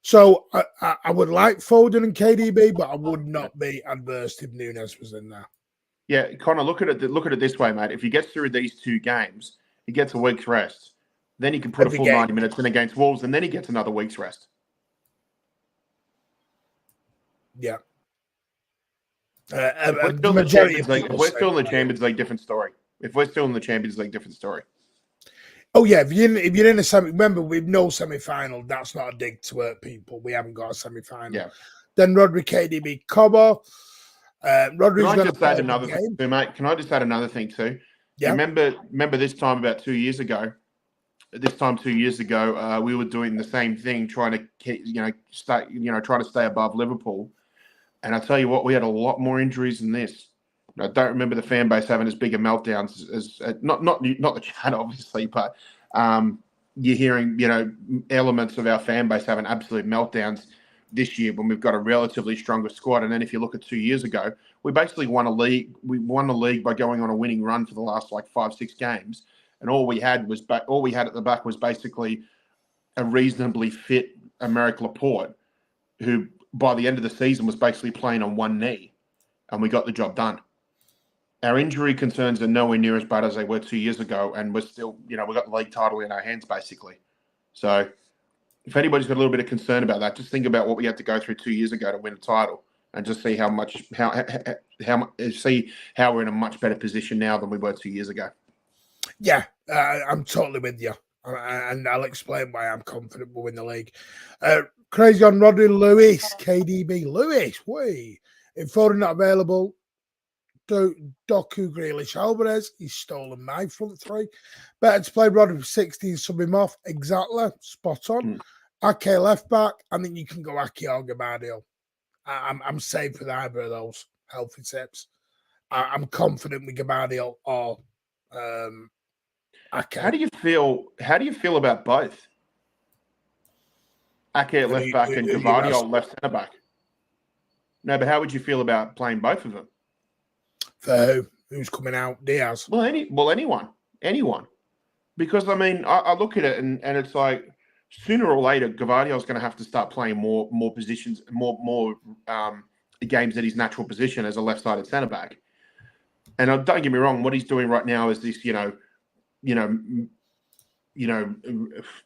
So I would like Foden and KDB, but I would not be adverse if Nunez was in there. Yeah, Connor, look at it this way, mate. If he gets through these two games, he gets a week's rest. Then he can put a full 90 minutes in against Wolves, and then he gets another week's rest. Yeah. If we're still in the Champions League, different story. If we're still in the Champions League, different story. Oh yeah, if you're in a semi, remember we've no semi-final. That's not a dig to hurt people. We haven't got a semi-final. Yeah. Then Rodri, KDB, Cobo. Rodri's going to add another thing too, mate? Can I just add another thing too? Yeah. Remember this time about 2 years ago. This time 2 years ago, we were doing the same thing, trying to try to stay above Liverpool. And I tell you what, we had a lot more injuries than this. I don't remember the fan base having as big a meltdowns as not the chat, obviously, but you're hearing elements of our fan base having absolute meltdowns this year when we've got a relatively stronger squad. And then if you look at 2 years ago, we basically won a league. We won the league by going on a winning run for the last 5-6 games, and all we had at the back was basically a reasonably fit Aymeric Laporte, who by the end of the season was basically playing on one knee, and we got the job done. Our injury concerns are nowhere near as bad as they were 2 years ago, and we're still, we got the league title in our hands, basically. So if anybody's got a little bit of concern about that, just think about what we had to go through 2 years ago to win a title, and just see how we're in a much better position now than we were 2 years ago. Yeah, I'm totally with you, and I'll explain why I'm confident we'll win the league. Crazy on Rodri, Lewis, KDB, Lewis. Wait, if Foden not available. Doku, Grealish, Alvarez. He's stolen my front three. Better to play Rodri for 60 sub him off. Exactly. Spot on. Ake left back. I think you can go Ake or Gavardio. I'm safe with either of those healthy tips. I'm confident with Gavardio or Ake. How do you feel about both? Ake at left back and Gavardio left centre back. No, but how would you feel about playing both of them? For who's coming out? Diaz. Well, anyone. Because I mean, I look at it and it's like, sooner or later, Gvardiol's going to have to start playing more positions, more games at his natural position as a left-sided centre back. And don't get me wrong, what he's doing right now is this,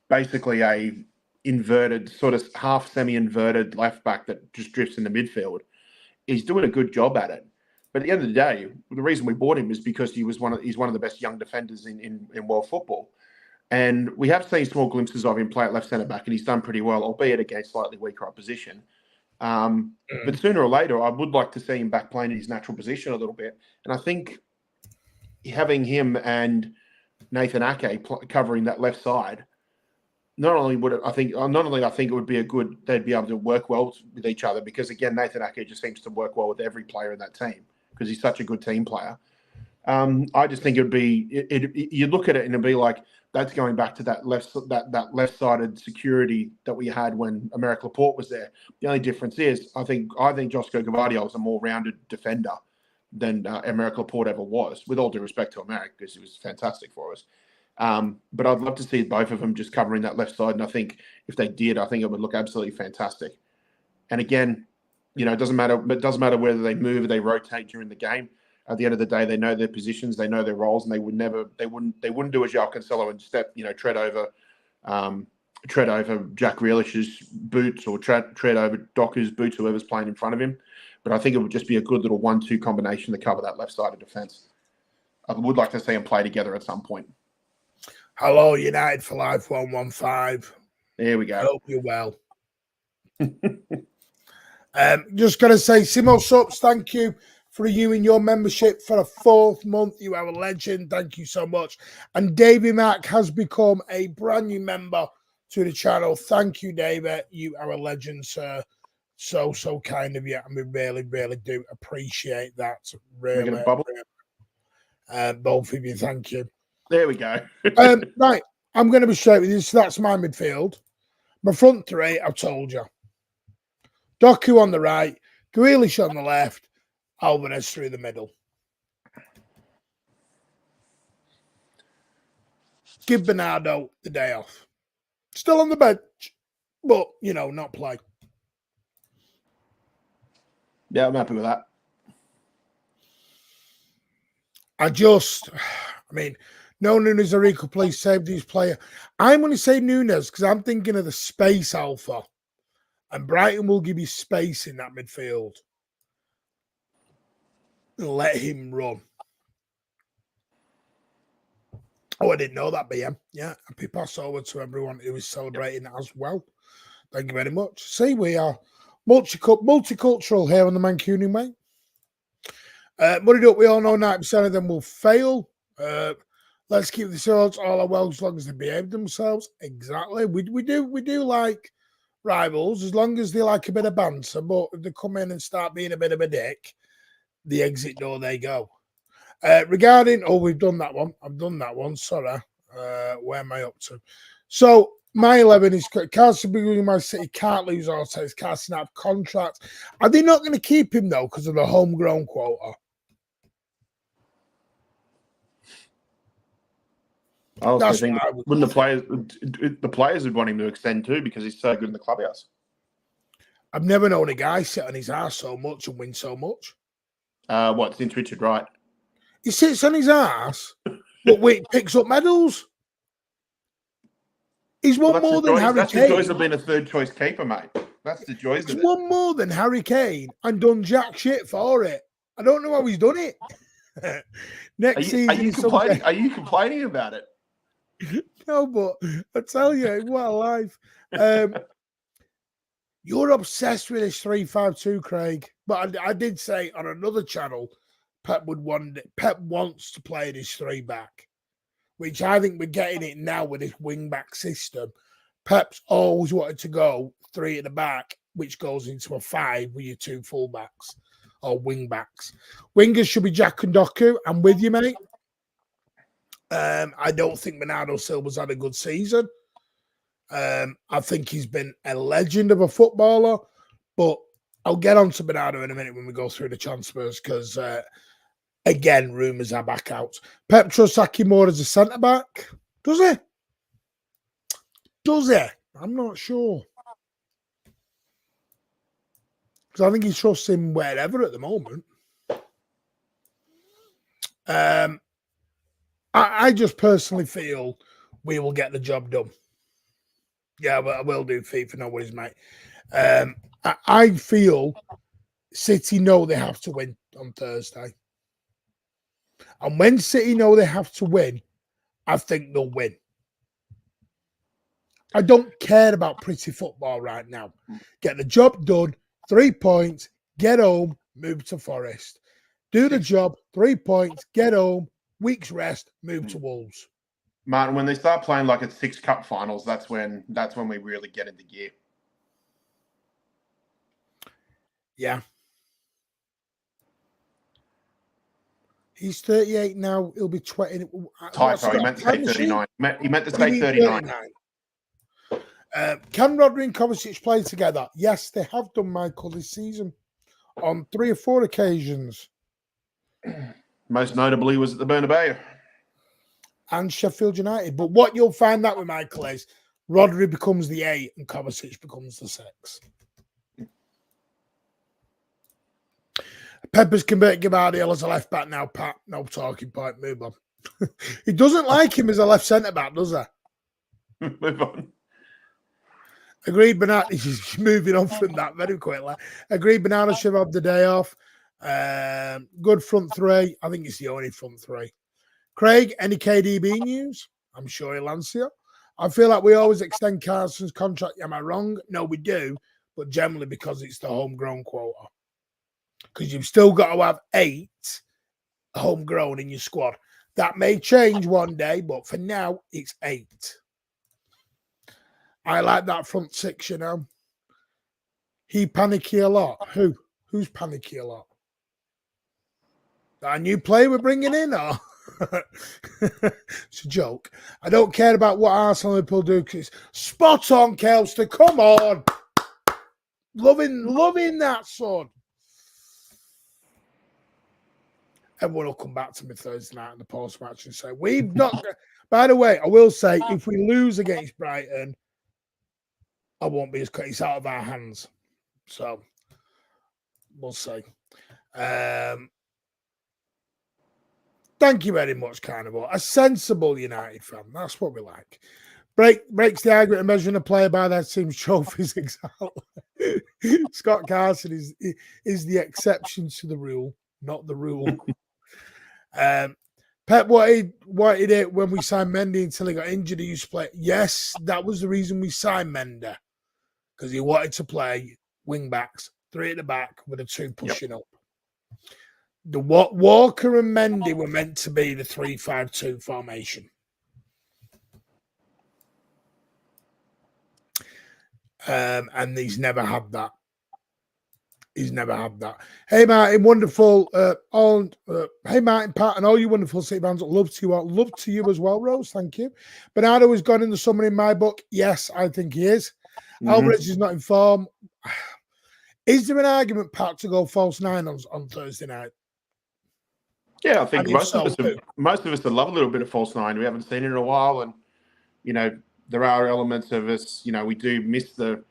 basically a inverted, sort of half semi-inverted left back that just drifts in the midfield. He's doing a good job at it. But at the end of the day, the reason we bought him is because he's one of the best young defenders in world football. And we have seen small glimpses of him play at left centre back, and he's done pretty well, albeit against slightly weaker opposition. But sooner or later, I would like to see him back playing in his natural position a little bit. And I think having him and Nathan Ake covering that left side, not only I think it would be they'd be able to work well with each other, because again, Nathan Ake just seems to work well with every player in that team because he's such a good team player. I just think you look at it and it'd be like, that's going back to that left-sided security that we had when Aymeric Laporte was there. The only difference is I think Josko Gvardiol is a more rounded defender than Aymeric Laporte ever was, with all due respect to Aymeric, because he was fantastic for us. But I'd love to see both of them just covering that left side, and I think if they did, I think it would look absolutely fantastic. And again, it doesn't matter whether they move or they rotate during the game. At the end of the day, they know their positions, they know their roles, and they wouldn't do a João Cancelo and tread over Jack Grealish's boots or tread over Doku's boots, whoever's playing in front of him. But I think it would just be a good little 1-2 combination to cover that left side of defence. I would like to see them play together at some point. Hello, United for Life 115. There we go. Hope you're well. Just going to say, Simo Sups, thank you for renewing your membership for a 4th month. You are a legend. Thank you so much. And Davey Mack has become a brand new member to the channel. Thank you, David. You are a legend, sir. So kind of you. And we really, really do appreciate that. Really. Both of you, thank you. There we go. Right. I'm going to be straight with you. So that's my midfield. My front three, I've told you. Doku on the right, Grealish on the left, Alvarez through the middle. Give Bernardo the day off. Still on the bench, but, not play. Yeah, I'm happy with that. No Nunes Arico, please save these player. I'm going to say Nunes because I'm thinking of the space alpha. And Brighton will give you space in that midfield. Let him run. Oh, I didn't know that, BM. Yeah, happy pass over to everyone who is celebrating as well. Thank you very much. See, we are multicultural here on the Mancunian way. Money up, we all know 90% of them will fail. Let's keep the swords all are well as long as they behave themselves. Exactly. We do like rivals as long as they like a bit of banter, but if they come in and start being a bit of a dick, the exit door they go. We've done that one. I've done that one. Sorry. Where am I up to? So my 11 is Carson beginning my City can't lose Ortiz. Carson out of contract. Are they not going to keep him though because of the homegrown quota? I also think wouldn't the players would want him to extend too because he's so good in the clubhouse. I've never known a guy sit on his ass so much and win so much. Since Richard Wright? He sits on his ass, but picks up medals. He's won more than Harry Kane. That's the joys of being a third choice keeper, mate. That's the joys of it. He's won more than Harry Kane and done jack shit for it. I don't know how he's done it. Next season, are you complaining about it? No, but I tell you, what a life. You're obsessed with this 3-5-2, Craig. But I did say on another channel, Pep wants to play this 3-back, which I think we're getting it now with this wing-back system. Pep's always wanted to go 3 at the back, which goes into a 5 with your 2 full-backs or wing-backs. Wingers should be Jack and Doku. I'm with you, mate. I don't think Bernardo Silva's had a good season. I think he's been a legend of a footballer, but I'll get on to Bernardo in a minute when we go through the transfers because, again, rumours are back out. Pep trusts Aki more as a centre-back. Does he? I'm not sure. Because I think he trusts him wherever at the moment. I just personally feel we will get the job done. Yeah, but I will do FIFA, no worries, mate. I feel City know they have to win on Thursday. And when City know they have to win, I think they'll win. I don't care about pretty football right now. Get the job done, 3 points, get home, move to Forest. Do the job, 3 points, get home, week's rest, move to Wolves. Martin, when they start playing like at 6 cup finals, that's when we really get into gear. Yeah. He's 38 now. He'll be 20. Typo. He meant to say 39. He meant to say 39. Can Rodri and Kovacic play together? Yes, they have done, Michael, this season on 3 or 4 occasions. Most notably was at the Bernabeu. And Sheffield United. But what you'll find out with Michael is Rodri becomes the 8 and Kovacic becomes the 6. Peppers convert Gabardiola as a left back now, Pat. No talking point. Move on. He doesn't like him as a left centre back, does he? Move on. Agreed, Bernardo. He's moving on from that very quickly. Agreed, Bernardo should have the day off. Good front 3. I think it's the only front 3. Craig, any KDB news? I'm sure he'll answer. I feel like we always extend Carson's contract. Am I wrong? No, we do, but generally because it's the homegrown quota. Because you've still got to have 8 homegrown in your squad. That may change one day, but for now, it's 8. I like that front 6, you know. He panicky a lot. Who's panicky a lot? That a new player we're bringing in, or? It's a joke. I don't care about what Arsenal and Liverpool do because it's spot on, Kelster. Come on. Loving that, son. Everyone will come back to me Thursday night in the post-match and say, we've not... By the way, I will say, if we lose against Brighton, I won't be as cut. It's out of our hands. So, we'll see. Thank you very much, Carnival. A sensible United fan. That's what we like. Breaks the argument of measuring a player by their team's trophies. Exactly. Scott Carson is the exception to the rule, not the rule. Pep wanted it when we signed Mendy until he got injured. He used to play. Yes, that was the reason we signed Mendy, because he wanted to play wing backs, 3 at the back with a 2 pushing up. The Walker and Mendy were meant to be the 3-5-2 formation. And he's never had that. He's never had that. Hey, Martin, wonderful. Hey, Martin, Pat, and all you wonderful City fans. Love to you all. Love to you as well, Rose. Thank you. Bernardo has gone in the summer in my book. Yes, I think he is. Alvarez is not in form. Is there an argument, Pat, to go false 9 on Thursday night? Yeah, I think most of us would love a little bit of false 9. We haven't seen it in a while, and you know there are elements of us. You know, we do miss the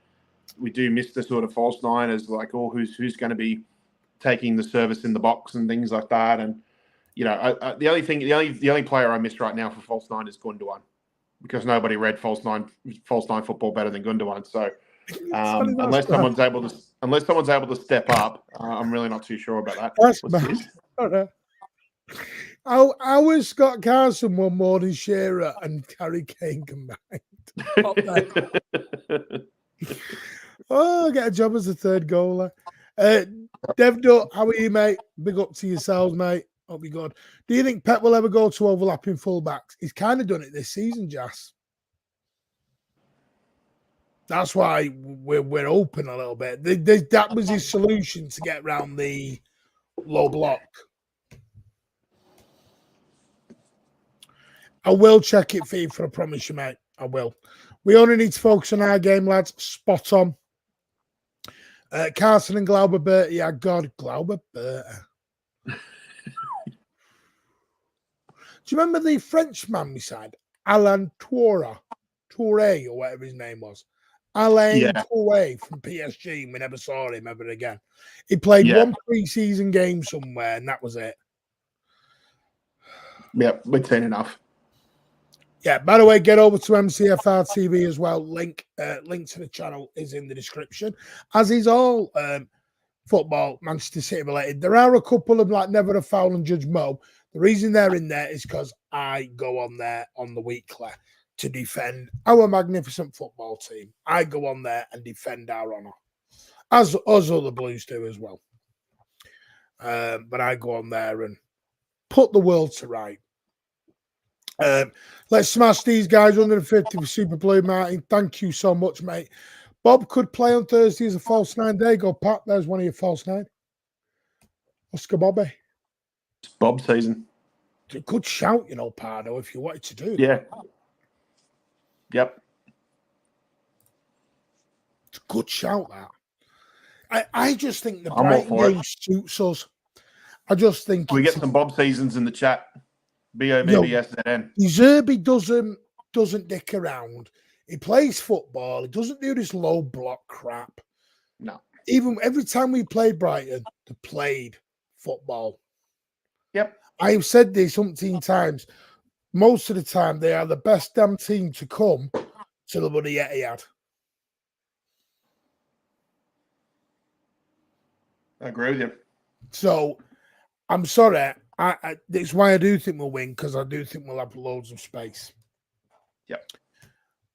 sort of false 9 as like, oh, who's going to be taking the service in the box and things like that. And you know, the only player I miss right now for false 9 is Gundogan, because nobody read false 9 football better than Gundogan. So unless someone's able to step up, I'm really not too sure about that. What's this? I was Scott Carson one more than Shearer and Harry Kane combined. Oh, get a job as a 3rd goaler. Devdo, how are you, mate? Big up to yourselves, mate. Hope you're good. Do you think Pep will ever go to overlapping fullbacks? He's kind of done it this season, Jas. That's why we're open a little bit. That was his solution to get around the low block. I will check it for you, I promise you, mate. I will. We only need to focus on our game, lads. Spot on. Carson and Glauber Berta. Yeah, God, Glauber Berta. Do you remember the Frenchman we signed? Alain Toure, or whatever his name was? Alain Yeah. Toué from PSG. We never saw him ever again. He played one pre-season game somewhere, and that was it. Yep, we've seen enough. Yeah, by the way, get over to MCFR TV as well. Link to the channel is in the description, as is all football Manchester City related. There are a couple of like Never a Foul and Judge Mo. The reason they're in there is because I go on there on the weekly to defend our magnificent football team. I go on there and defend our honour, as other Blues do as well. But I go on there and put the world to right. Let's smash these guys under the 50 for Super Blue, Martin. Thank you so much, mate. Bob could play on Thursday as a false nine. There you go, Pat. There's one of your false nine. Oscar Bobby. It's Bob season. It's a good shout, you know, Pardo, if you wanted to do that. Yeah. Yep. It's a good shout, that. I just think the Brighton game suits us. I just think we get some Bob seasons in the chat. BOBBSZN. Zerbi doesn't dick around. He plays football. He doesn't do this low block crap. No. Even every time we played Brighton, they played football. Yep. I've said this umpteen times. Most of the time, they are the best damn team to come to the bloody Etihad. I agree with you. So, I'm sorry. It's why I do think we'll win, because I do think we'll have loads of space. Yep.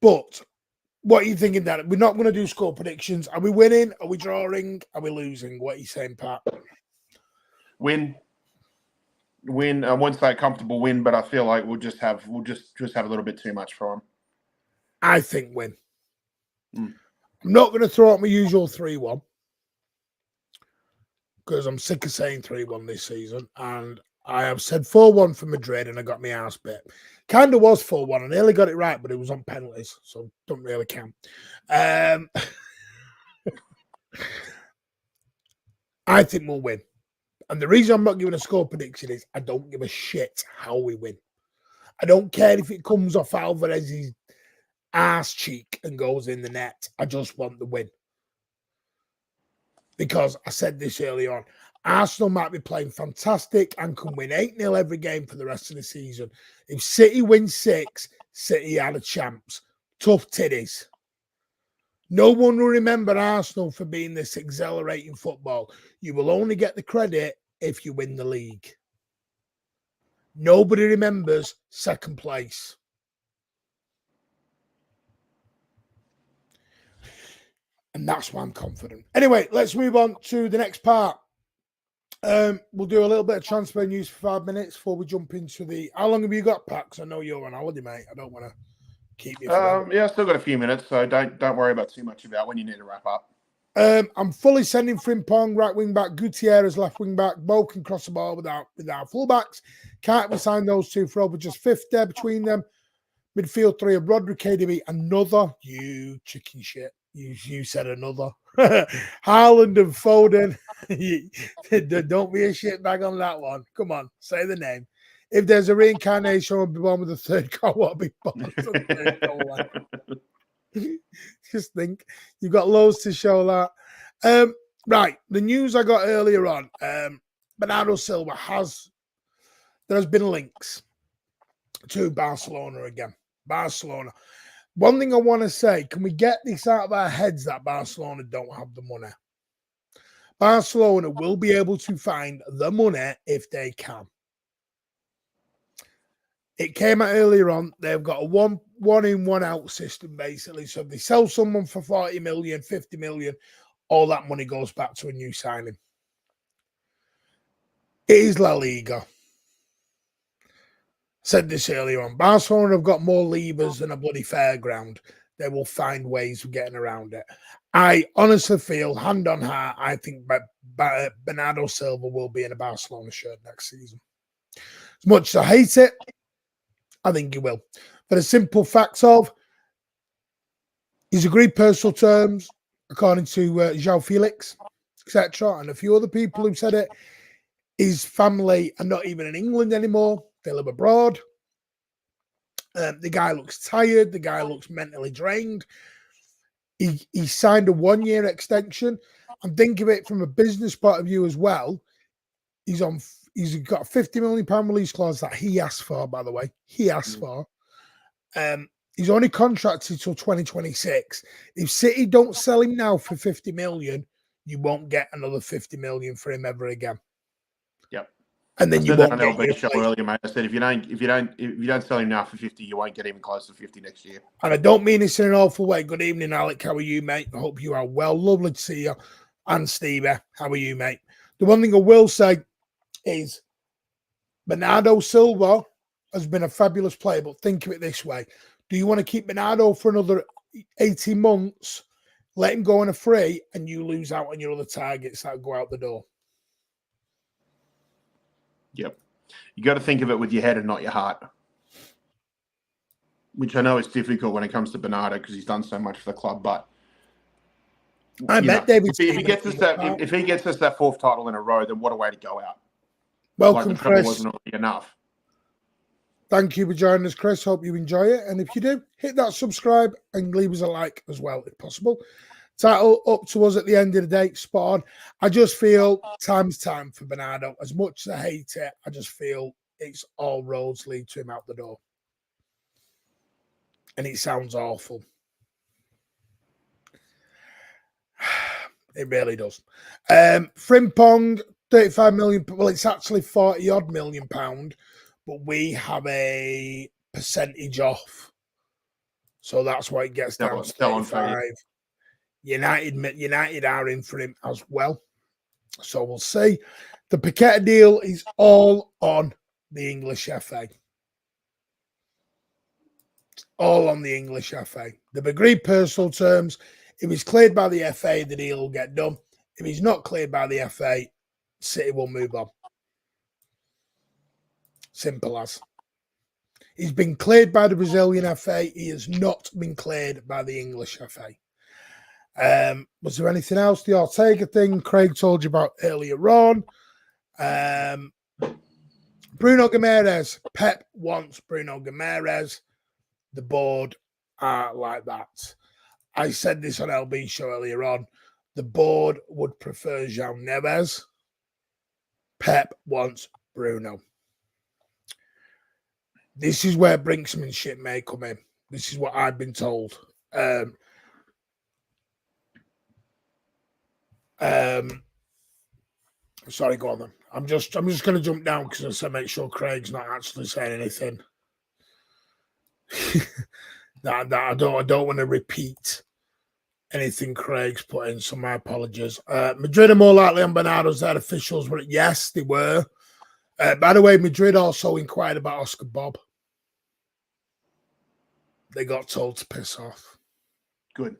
But what are you thinking, Dan? We're not going to do score predictions. Are we winning? Are we drawing? Are we losing? What are you saying, Pat? Win. I won't say a comfortable win, but I feel like we'll just have a little bit too much for them. I think win. I'm not going to throw out my usual 3-1 because I'm sick of saying 3-1 this season, and I have said 4-1 for Madrid, and I got my ass bit. Kind of was 4-1. I nearly got it right, but it was on penalties, so don't really count. I think we'll win. And the reason I'm not giving a score prediction is I don't give a shit how we win. I don't care if it comes off Alvarez's ass cheek and goes in the net. I just want the win. Because I said this earlier on, Arsenal might be playing fantastic and can win 8-0 every game for the rest of the season. If City wins 6, City are the champs. Tough titties. No one will remember Arsenal for being this exhilarating football. You will only get the credit if you win the league. Nobody remembers second place. And that's why I'm confident. Anyway, let's move on to the next part. We'll do a little bit of transfer news for 5 minutes before we jump into the... How long have you got, Pat? Because I know you're on holiday, mate. I don't want to keep you forever. Yeah, I've still got a few minutes, so don't worry about too much about when you need to wrap up. I'm fully sending Frimpong, right wing back, Gutierrez, left wing back. Both can cross the ball without fullbacks. Can't we sign those two for over just 50 there between them? Midfield 3 of Rodri, KDB, another. You chicken shit. You said another. Haaland and Foden. Don't be a shitbag on that one. Come on, say the name. If there's a reincarnation, I'll be born with a third goal. I'll be born with a third goal. Just think, you've got loads to show that. Right, the news I got earlier on, Bernardo Silva there has been links to Barcelona again. Barcelona. One thing I want to say, can we get this out of our heads that Barcelona don't have the money? Barcelona will be able to find the money if they can. It came out earlier on. They've got a one in, one out system, basically. So if they sell someone for 40 million, 50 million, all that money goes back to a new signing. It is La Liga. Said this earlier on. Barcelona have got more levers than a bloody fairground. They will find ways of getting around it. I honestly feel, hand on heart, I think Bernardo Silva will be in a Barcelona shirt next season. As much as I hate it, I think he will. For the simple facts of, he's agreed personal terms, according to João Felix, etc., and a few other people who said it. His family are not even in England anymore. They live abroad. The guy looks tired. The guy looks mentally drained. He signed a 1-year extension. And think of it from a business point of view as well. He's got a £50 million release clause that he asked for, by the way. He asked for. He's only contracted till 2026. If City don't sell him now for 50 million, you won't get another 50 million for him ever again. Yep. And then I you said won't that get on LB show earlier, mate. I said if you don't sell him now for 50, you won't get even close to 50 next year. And I don't mean this in an awful way. Good evening, Alec. How are you, mate? I hope you are well. Lovely to see you. And Stevie, how are you, mate? The one thing I will say is Bernardo Silva has been a fabulous player, but think of it this way. Do you want to keep Bernardo for another 18 months, let him go on a free, and you lose out on your other targets that go out the door? Yep. You got to think of it with your head and not your heart, which I know is difficult when it comes to Bernardo because he's done so much for the club, but I met David. If he gets us that fourth title in a row, then what a way to go out. Welcome, like the treble Chris. wasn't already enough. Thank you for joining us, Chris. Hope you enjoy it. And if you do, hit that subscribe and leave us a like as well, if possible. Title up to us at the end of the day, spot on. I just feel time's time for Bernardo. As much as I hate it, I just feel it's all roads lead to him out the door. And it sounds awful. It really does. Frimpong, 35 million. Well, it's actually 40 odd million pound, but we have a percentage off. So that's why it gets down to 35. United are in for him as well. So we'll see. The Paqueta deal is all on the English FA. All on the English FA. They've agreed personal terms. If he's cleared by the FA, the deal will get done. If he's not cleared by the FA, City will move on. Simple as. He's been cleared by the Brazilian FA. He has not been cleared by the English FA. Was there anything else? The Ortega thing Craig told you about earlier on. Bruno Guimaraes. Pep wants Bruno Guimaraes. The board are like that. I said this on LB show earlier on. The board would prefer João Neves. Pep wants Bruno. This is where brinksmanship may come in. This is what I've been told. Sorry, go on then. I'm just going to jump down because I said make sure Craig's not actually saying anything. that I don't want to repeat anything Craig's put in, so my apologies. Madrid are more likely on Bernardo's head. Officials were, yes, they were. By the way, Madrid also inquired about Oscar Bob. They got told to piss off. Good.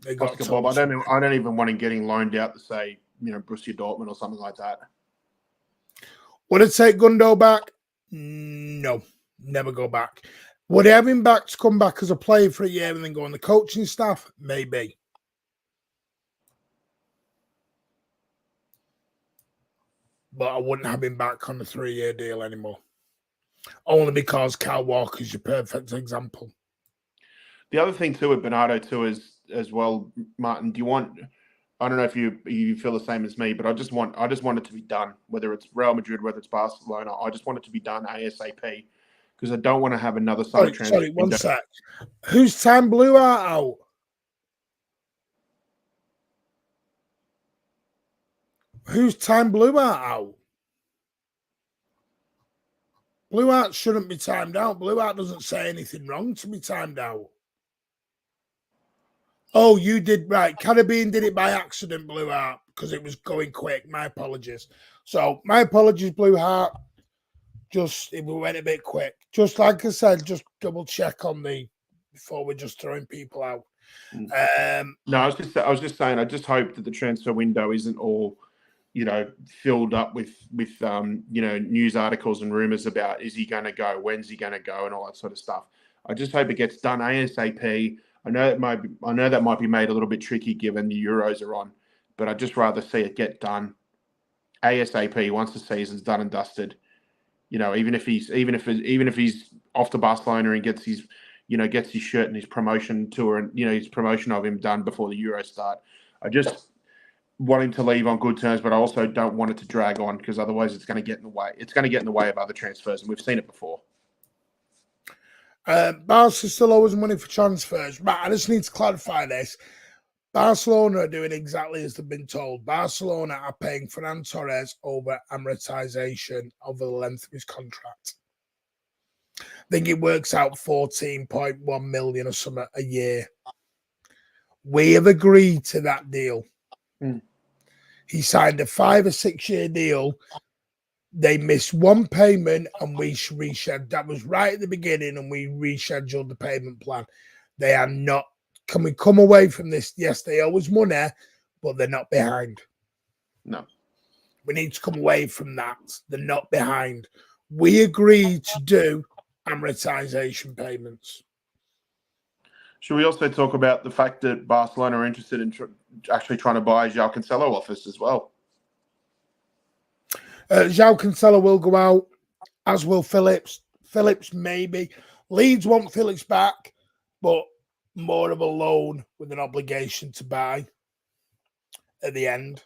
They got Oscar told Bob. I don't even want him getting loaned out to say, Borussia Dortmund or something like that. Would it take Gundo back? No, never go back. Would he have him back to come back as a player for a year and then go on the coaching staff? Maybe. But I wouldn't have him back on a 3-year deal anymore. Only because Kyle Walker's your perfect example. The other thing too with Bernardo too is as well, Martin. I don't know if you feel the same as me, but I just want it to be done. Whether it's Real Madrid, whether it's Barcelona, I just want it to be done ASAP because I don't want to have another summer transfer. Sorry, one sec. Whose time Blue Art out? Whose time Blue Art out? Blue Art shouldn't be timed out. Blue Art doesn't say anything wrong to be timed out. Oh, you did right. Caribbean did it by accident, Blue Heart, because it was going quick. My apologies. So, my apologies, Blue Heart. Just, it went a bit quick. Just like I said, just double check on before we're just throwing people out. No, I was just saying, I just hope that the transfer window isn't all, filled up with news articles and rumors about is he going to go, when's he going to go, and all that sort of stuff. I just hope it gets done ASAP. I know that might be made a little bit tricky given the Euros are on, but I'd just rather see it get done ASAP once the season's done and dusted. Even if he's off to Barcelona and gets his gets his shirt and his promotion tour and, his promotion of him done before the Euro start. I just want him to leave on good terms, but I also don't want it to drag on because otherwise it's going to get in the way. It's going to get in the way of other transfers, and we've seen it before. Barca's still always money for transfers. Right, I just need to clarify this. Barcelona are doing exactly as they've been told. Barcelona are paying Ferran Torres over amortization over the length of his contract. I think it works out 14.1 million or something a year. We have agreed to that deal. He signed a 5 or 6 year deal. They missed one payment and we rescheduled. That was right at the beginning, and we rescheduled the payment plan. They are not. Can we come away from this? Yes, they owe us money, but they're not behind. No. We need to come away from that. They're not behind. We agreed to do amortization payments. Should we also talk about the fact that Barcelona are interested in actually trying to buy João Cancelo off us as well? João Cancelo will go out, as will Phillips. Phillips maybe. Leeds want Phillips back, but more of a loan with an obligation to buy at the end.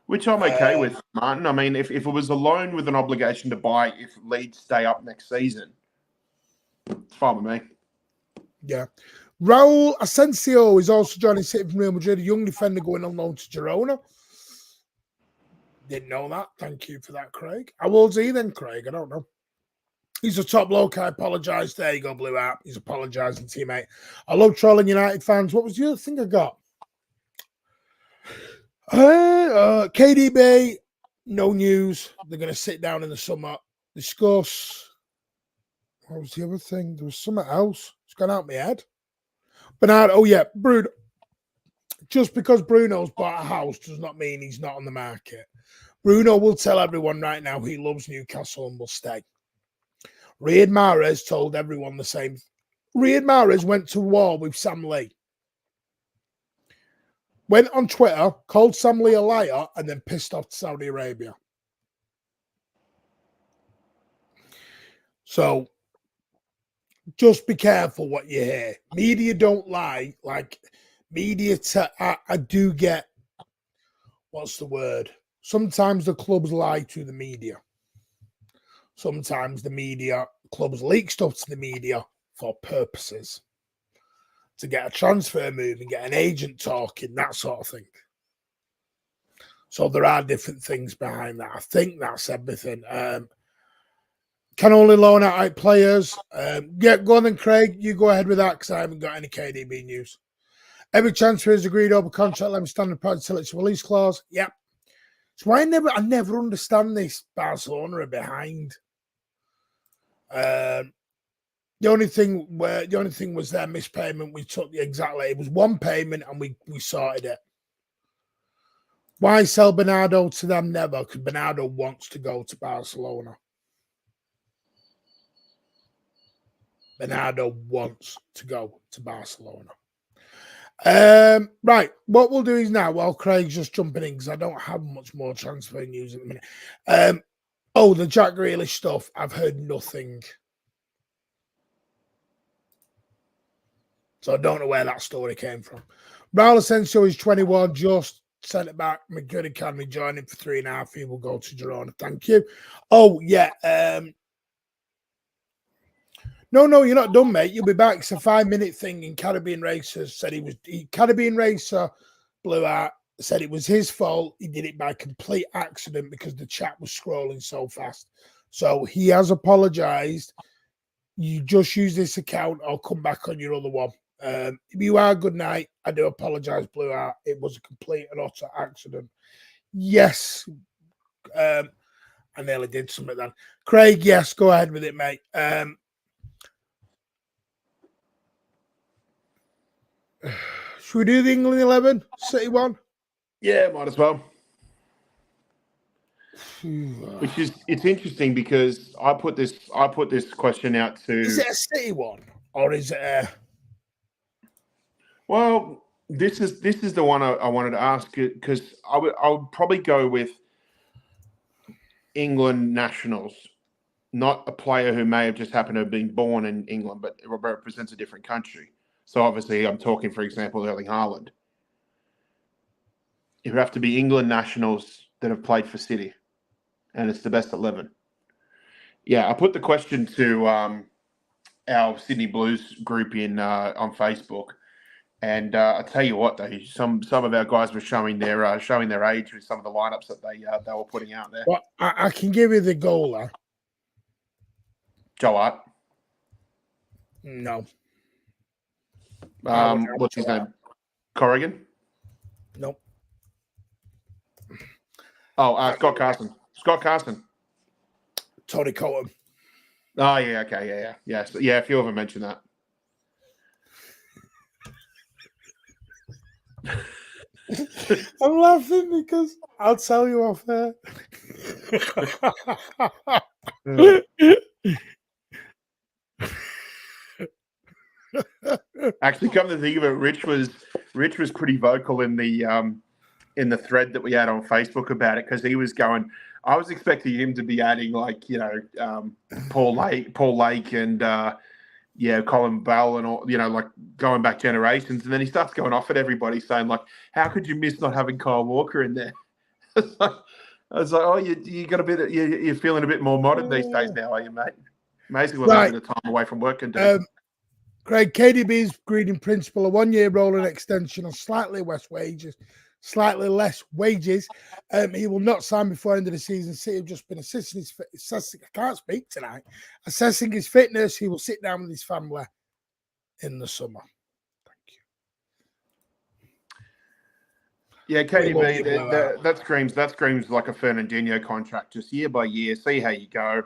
Which I'm okay with, Martin. I mean, if it was a loan with an obligation to buy if Leeds stay up next season, it's fine with me. Yeah. Raul Asensio is also joining City from Real Madrid, a young defender going on loan to Girona. Didn't know that. Thank you for that, Craig. How old's he then, Craig? I don't know. He's a top bloke. I apologise. There you go, Blue App. He's apologising, teammate. I love trolling United fans. What was the other thing I got? KDB, no news. They're going to sit down in the summer, discuss. What was the other thing? There was something else. It's gone out of my head. Bernardo, oh yeah, Bruno. Just because Bruno's bought a house does not mean he's not on the market. Bruno will tell everyone right now he loves Newcastle and will stay. Riyad Mahrez told everyone the same. Riyad Mahrez went to war with Sam Lee. Went on Twitter, called Sam Lee a liar, and then pissed off to Saudi Arabia. So, just be careful what you hear. Media don't lie. Like, media, I do get, what's the word? Sometimes the clubs lie to the media. Sometimes the clubs leak stuff to the media for purposes. To get a transfer moving, get an agent talking, that sort of thing. So there are different things behind that. I think that's everything. Can only loan out players. Yeah, go on then, Craig. You go ahead with that because I haven't got any KDB news. Every transfer is agreed over contract. Let me stand the price selection release clause. Yep. So I never understand this. Barcelona are behind. The only thing was their missed payment. We took exactly. It was one payment and we sorted it. Why sell Bernardo to them? Never, because Bernardo wants to go to Barcelona. Bernardo wants to go to Barcelona. Right, what we'll do is now, while Craig's just jumping in, because I don't have much more transfer news at the minute. The Jack Grealish stuff, I've heard nothing. So I don't know where that story came from. Raul Asensio is 21, just sent it back. Madrid Academy joining for 3.5. He will go to Girona. Thank you. Oh, yeah. No, you're not done, mate. You'll be back. It's a 5-minute thing. And Caribbean Racer said Caribbean Racer blew out, said it was his fault. He did it by complete accident because the chat was scrolling so fast. So he has apologized. You just use this account or come back on your other one. If you are, good night. I do apologize, Blue Art. It was a complete and utter accident. Yes. I nearly did something then. Craig, yes, go ahead with it, mate. Should we do the England 11? City one? Yeah, might as well. It's interesting because I put this question out to. Is it a City one or is it a? Well, this is the one I wanted to ask because I would probably go with England nationals not a player who may have just happened to have been born in England, but represents a different country. So obviously, I'm talking, for example, Erling Haaland. You have to be England nationals that have played for City, and it's the best 11. Yeah, I put the question to our Sydney Blues group on Facebook, and I tell you what, though, some of our guys were showing their age with some of the lineups that they were putting out there. Well, I can give you the goaler. Joe Hart. No. What's his name? Corrigan? Nope. Oh, Scott Carson. Scott Carson. Tony Cohen. Oh, yeah, okay, yeah. So, yeah, a few of them mentioned that. I'm laughing because I'll tell you off there. Actually, come to think of it, Rich was pretty vocal in the thread that we had on Facebook about it, because he was going. I was expecting him to be adding Paul Lake and Colin Bell and all, like going back generations, and then he starts going off at everybody saying like, how could you miss not having Kyle Walker in there? I was like, oh, you got a bit, you're feeling a bit more modern these days now, are you, mate? Amazing what a bit of time away from work can do. Craig, KDB's agreed in principle a 1-year rolling extension on slightly less wages. He will not sign before the end of the season. City have just been assessing his fitness. He will sit down with his family in the summer. Thank you. Yeah, KDB, that screams like a Fernandinho contract, just year by year. See how you go.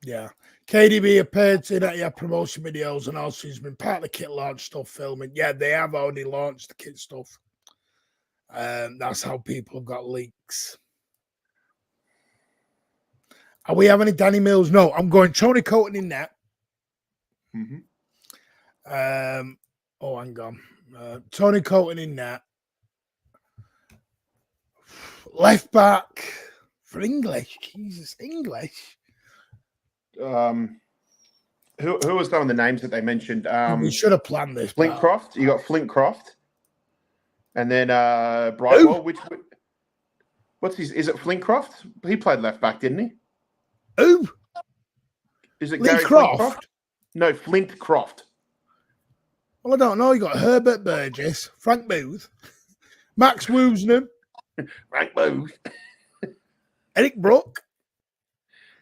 Yeah. KDB appeared in promotion videos, and also he's been part of the kit launch stuff filming. Yeah, they have already launched the kit stuff. That's how people have got leaks. Are we having any Danny Mills? No, I'm going Tony Coton in net. Mm-hmm. Hang on. Tony Coton in net. Left back for English. Jesus, English. Who were some of the names that they mentioned? We should have planned this. Flintcroft. You got Flintcroft, and then Brightwell. What's his? Is it Flintcroft? He played left back, didn't he? Who? Is it Lee Gary Croft? Flintcroft? No, Flintcroft. Well, I don't know. You got Herbert Burgess, Frank Booth, Max Woosnam, Frank Booth, Eric Brook.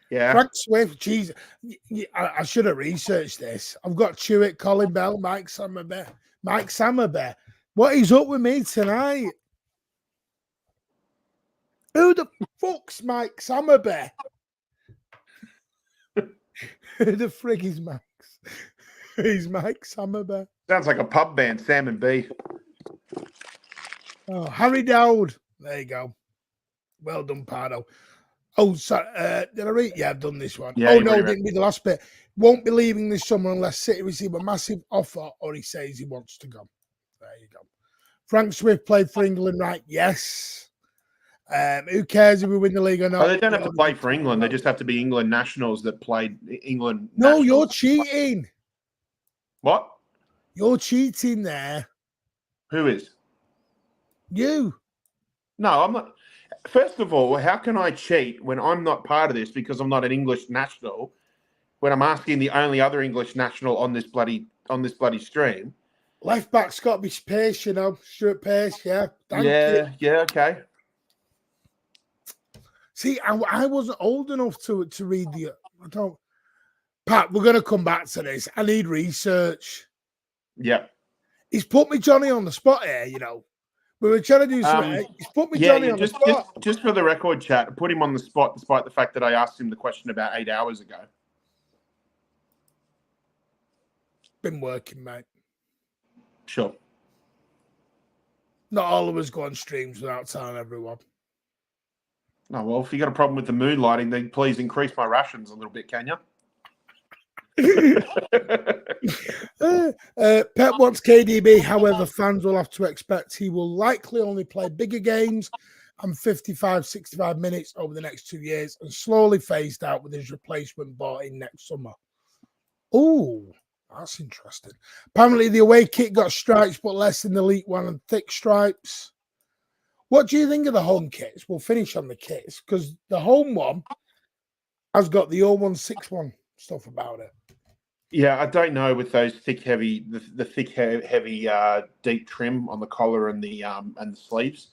Yeah. Frank Swift, geez, I should have researched this. I've got Chewett, Colin Bell, Mike Sammerbear. What is up with me tonight? Who the fuck's Mike Sammerbear? Who the frig is Max? He's Mike Sammerbear. Sounds like a pub band, Sam and B. Oh, Harry Dowd. There you go. Well done, Pardo. Oh, sorry. Did I read? Yeah, I've done this one. Yeah, oh, no, didn't read the last bit. Won't be leaving this summer unless City receive a massive offer or he says he wants to go. There you go. Frank Swift played for England, right? Yes. Who cares if we win the league or not? Oh, they don't have to play for England. They just have to be England nationals that played England. No, nationals. You're cheating. What? You're cheating there. Who is? You. No, I'm not. First of all, how can I cheat when I'm not part of this because I'm not an English national? When I'm asking the only other English national on this bloody stream. Left back's got to be Pace, Stuart Pace, yeah. Thank you. Yeah, okay. See, I wasn't old enough to read the. I don't. Pat, we're going to come back to this. I need research. Yeah. He's put me Johnny on the spot here, We were trying to do something. He's put me Johnny on the spot. Just for the record, chat, put him on the spot despite the fact that I asked him the question about 8 hours ago. Been working, mate. Sure. Not all of us go on streams without telling everyone. Oh, well, if you got a problem with the moonlighting, then please increase my rations a little bit, can you? Pep wants KDB, however, fans will have to expect he will likely only play bigger games and 55, 65 minutes over the next 2 years and slowly phased out with his replacement bought in next summer. Oh, that's interesting. Apparently, the away kit got stripes, but less than the Elite One and thick stripes. What do you think of the home kits? We'll finish on the kits because the home one has got the 0161 stuff about it. Yeah, I don't know with those thick, heavy, the thick, heavy, deep trim on the collar and the sleeves.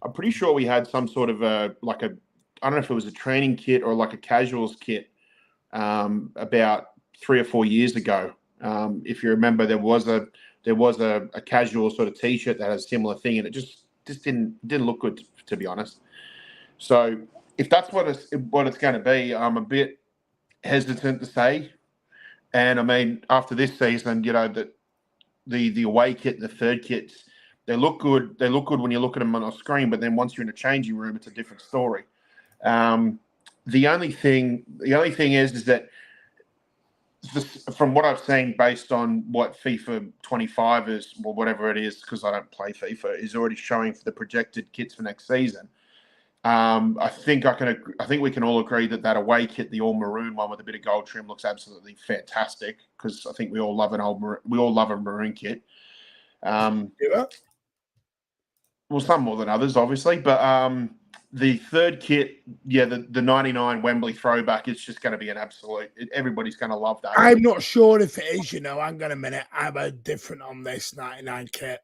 I'm pretty sure we had some sort of I don't know if it was a training kit or like a casuals kit about 3 or 4 years ago. If you remember, there was a casual sort of t-shirt that has a similar thing, and it just didn't look good, to be honest. So if that's what it's going to be, I'm a bit hesitant to say. And I mean, after this season, that the away kit and the third kits, they look good. They look good when you look at them on a screen, but then once you're in a changing room, it's a different story. The only thing is that from what I've seen, based on what FIFA 25 is, or whatever it is, because I don't play FIFA, is already showing for the projected kits for next season. I think we can all agree that away kit, the all maroon one with a bit of gold trim, looks absolutely fantastic. Because I think we all love a maroon kit. Yeah. Well, some more than others, obviously, but the third kit, the 99 Wembley throwback, it's just going to be an absolute. Everybody's going to love that. I'm not sure if it is. Hang on a minute. I'm different on this 99 kit.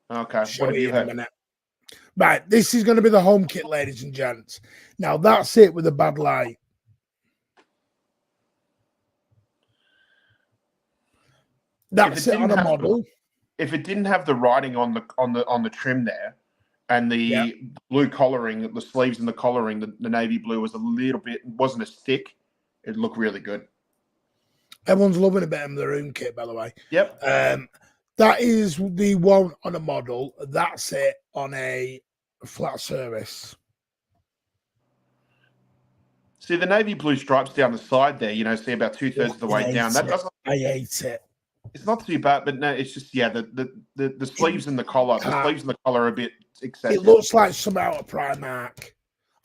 Okay, what have you had? Right, this is going to be the home kit, ladies and gents. Now, that's it with a bad light. That's it on a model. If it didn't have the writing on the trim there, and the blue collaring, the sleeves and the collaring, the navy blue was a little bit, wasn't as thick, it looked really good. Everyone's loving a bit of the room kit, by the way. Yep. That is the one on a model. That's it on a flat surface. See the navy blue stripes down the side there, see about 2/3 of the way down. I hate it. It's not too bad, but no, it's just the sleeves and the collar. The sleeves and the collar are a bit excessive. It looks like something out of Primark.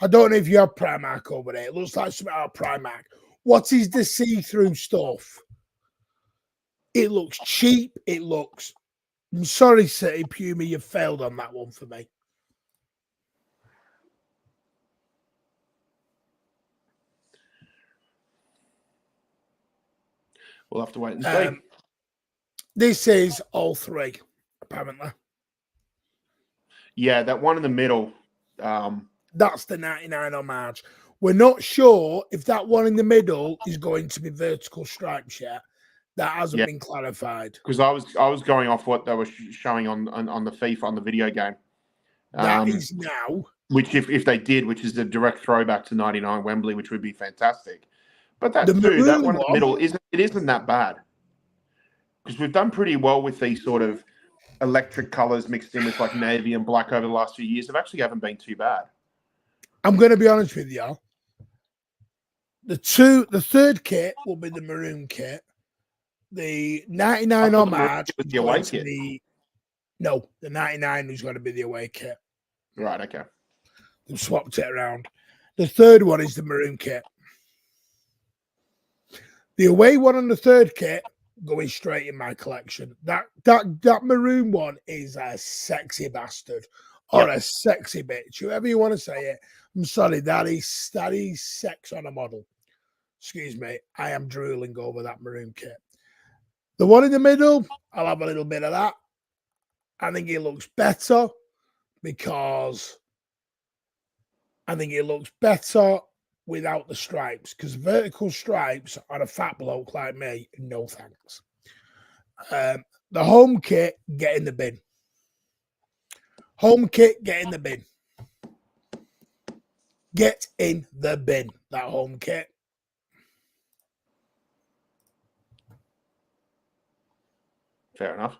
I don't know if you have Primark over there. It looks like something out of Primark. What is the see-through stuff? It looks cheap. It looks. I'm sorry, City Puma, you failed on that one for me. We'll have to wait and see. This is all three, apparently. Yeah, that one in the middle. That's the 99 homage. We're not sure if that one in the middle is going to be vertical stripes yet. That hasn't been clarified. Because I was going off what they were showing on the FIFA, on the video game. That is now. Which, if they did, which is a direct throwback to 99 Wembley, which would be fantastic. But that one in the middle isn't that bad. Because we've done pretty well with these sort of electric colours mixed in with like navy and black over the last few years. They actually haven't been too bad. I'm going to be honest with you. The third kit will be the maroon kit. The 99 homage was the away kit. No, the 99 is going to be the away kit. Right, okay. They've swapped it around. The third one is the maroon kit. The away one and the third kit going straight in my collection. That maroon one is a sexy bastard or a sexy bitch, whoever you want to say it. I'm sorry, that is sex on a model. Excuse me, I am drooling over that maroon kit. The one in the middle, I'll have a little bit of that. I think it looks better because I think it looks better without the stripes, because vertical stripes on a fat bloke like me, no thanks. The home kit, get in the bin. Home kit, get in the bin. Get in the bin, that home kit. Fair enough.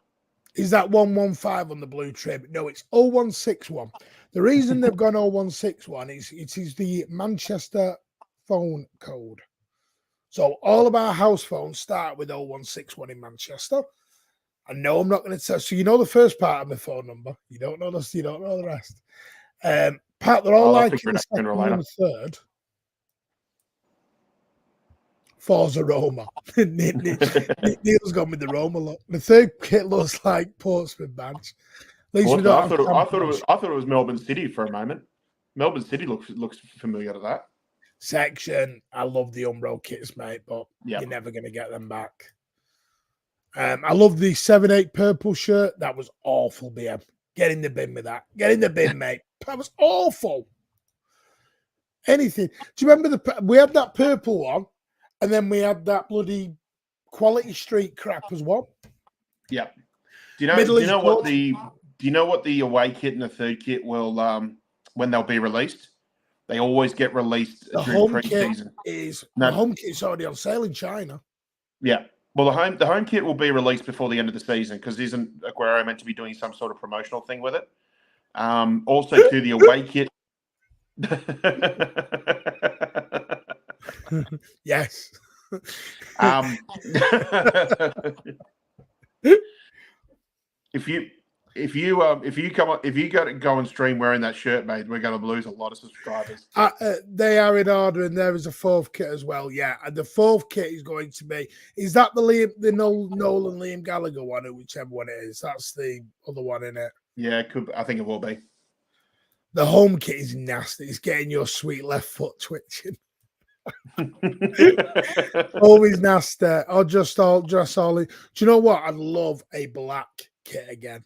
Is that 115 on the blue trim? No, it's 0161. The reason they've gone 0161 is it is the Manchester phone code. So all of our house phones start with 0161 in Manchester. I know I'm not going to tell. So you know the first part of my phone number. You don't know this. You don't know the rest. Pat, they're all like in the second and the third. Forza Roma. Neil's gone with the Roma look. The third kit looks like Portsmouth badge. At least we don't I thought it was Melbourne City for a moment. Melbourne City looks familiar to that section. I love the Umbro kits, mate, but you're never going to get them back. I love the 7-8 purple shirt. That was awful, BM. Get in the bin with that. Get in the bin, mate. That was awful. Anything. Do you remember we had that purple one, and then we had that bloody Quality Street crap as well? Yeah. Do you know what the away kit and the third kit will when they'll be released? They always get released during pre-season. The home kit's already on sale in China. Yeah. Well, the home kit will be released before the end of the season because isn't Aguero meant to be doing some sort of promotional thing with it? Also, to the away kit. Yes. If you go and stream wearing that shirt, mate, we're going to lose a lot of subscribers. They are in order, and there is a fourth kit as well. Yeah, and the fourth kit is going to be. Is that the Nolan Liam Gallagher one, or whichever one it is? That's the other one, in it. Yeah, it could. I think it will be. The home kit is nasty. It's getting your sweet left foot twitching. Always nasty. Or just all. Do you know what? I'd love a black kit again.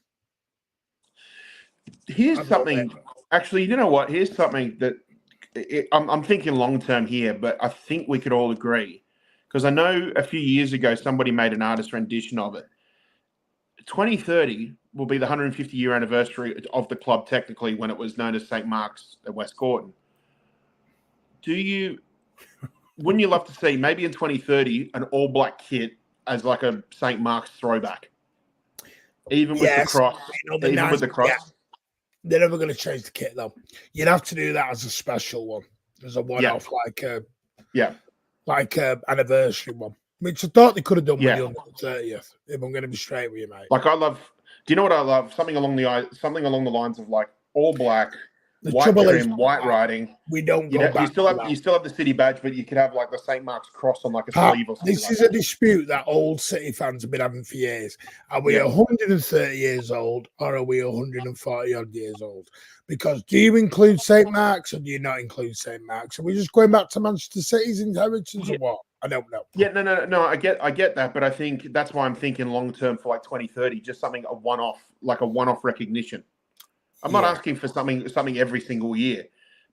Here's something. Actually, you know what? Here's something that I'm thinking long term here, but I think we could all agree because I know a few years ago somebody made an artist rendition of it. 2030 will be the 150-year anniversary of the club, technically, when it was known as St. Mark's at West Gordon. Wouldn't you love to see maybe in 2030 an all-black kit as like a St. Mark's throwback? Even with the cross. With the cross. Yeah. They're never going to change the kit, though. You'd have to do that as a special one. As a one-off, like a anniversary one. Which I thought they could have done when you're on the 30th, if I'm going to be straight with you, mate. Like, do you know what I love? Something along the lines of like all black, white trim, white writing. We don't go back. You still have the City badge, but you could have like the St. Mark's cross on like a sleeve or something. This is a dispute that old City fans have been having for years. Are we 130 years old or are we 140 odd years old? Because do you include St. Mark's or do you not include St. Mark's? Are we just going back to Manchester City's inheritance or what? I don't know. Yeah, no. I get that, but I think that's why I'm thinking long term for like 2030, just something a one-off recognition. I'm not asking for something every single year,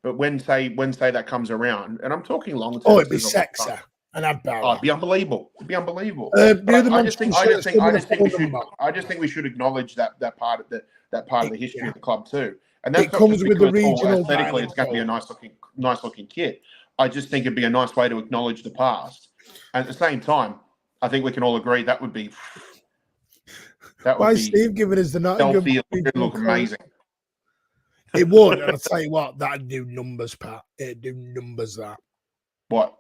but when say that comes around, and I'm talking long term. Oh, it'd be sexy and I'd bow. Oh, it'd be unbelievable. It'd be unbelievable. I just think we should acknowledge that part of the history of the club too. And that comes with the regional. Aesthetically, it's going to be a nice looking kit. I just think it'd be a nice way to acknowledge the past. And at the same time, I think we can all agree that would be. Why is Steve giving us the Nottingham? It would look amazing. It would, and I'll tell you what, that'd do numbers, Pat. It'd do numbers, that. What?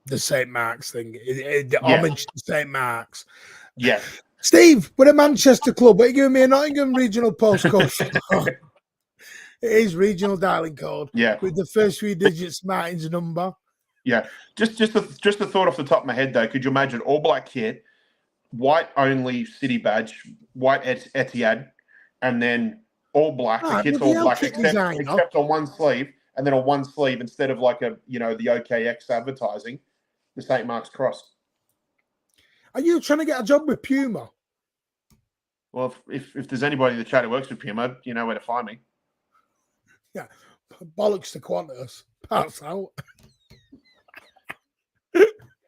The St. Mark's thing. The homage to St. Mark's. Yeah. Steve, we're a Manchester club. What are you giving me a Nottingham regional postcode? It is regional dialing code. Yeah. With the first few digits, Martin's number. Yeah. Just a thought off the top of my head, though. Could you imagine all black kit, white only City badge, white Etihad, and then all black. The kit's all black except on one sleeve, and then on one sleeve instead of like the OKX advertising, the St. Mark's cross. Are you trying to get a job with Puma? Well, if there's anybody in the chat who works with Puma, you know where to find me. Yeah, bollocks to Qantas. Pass out.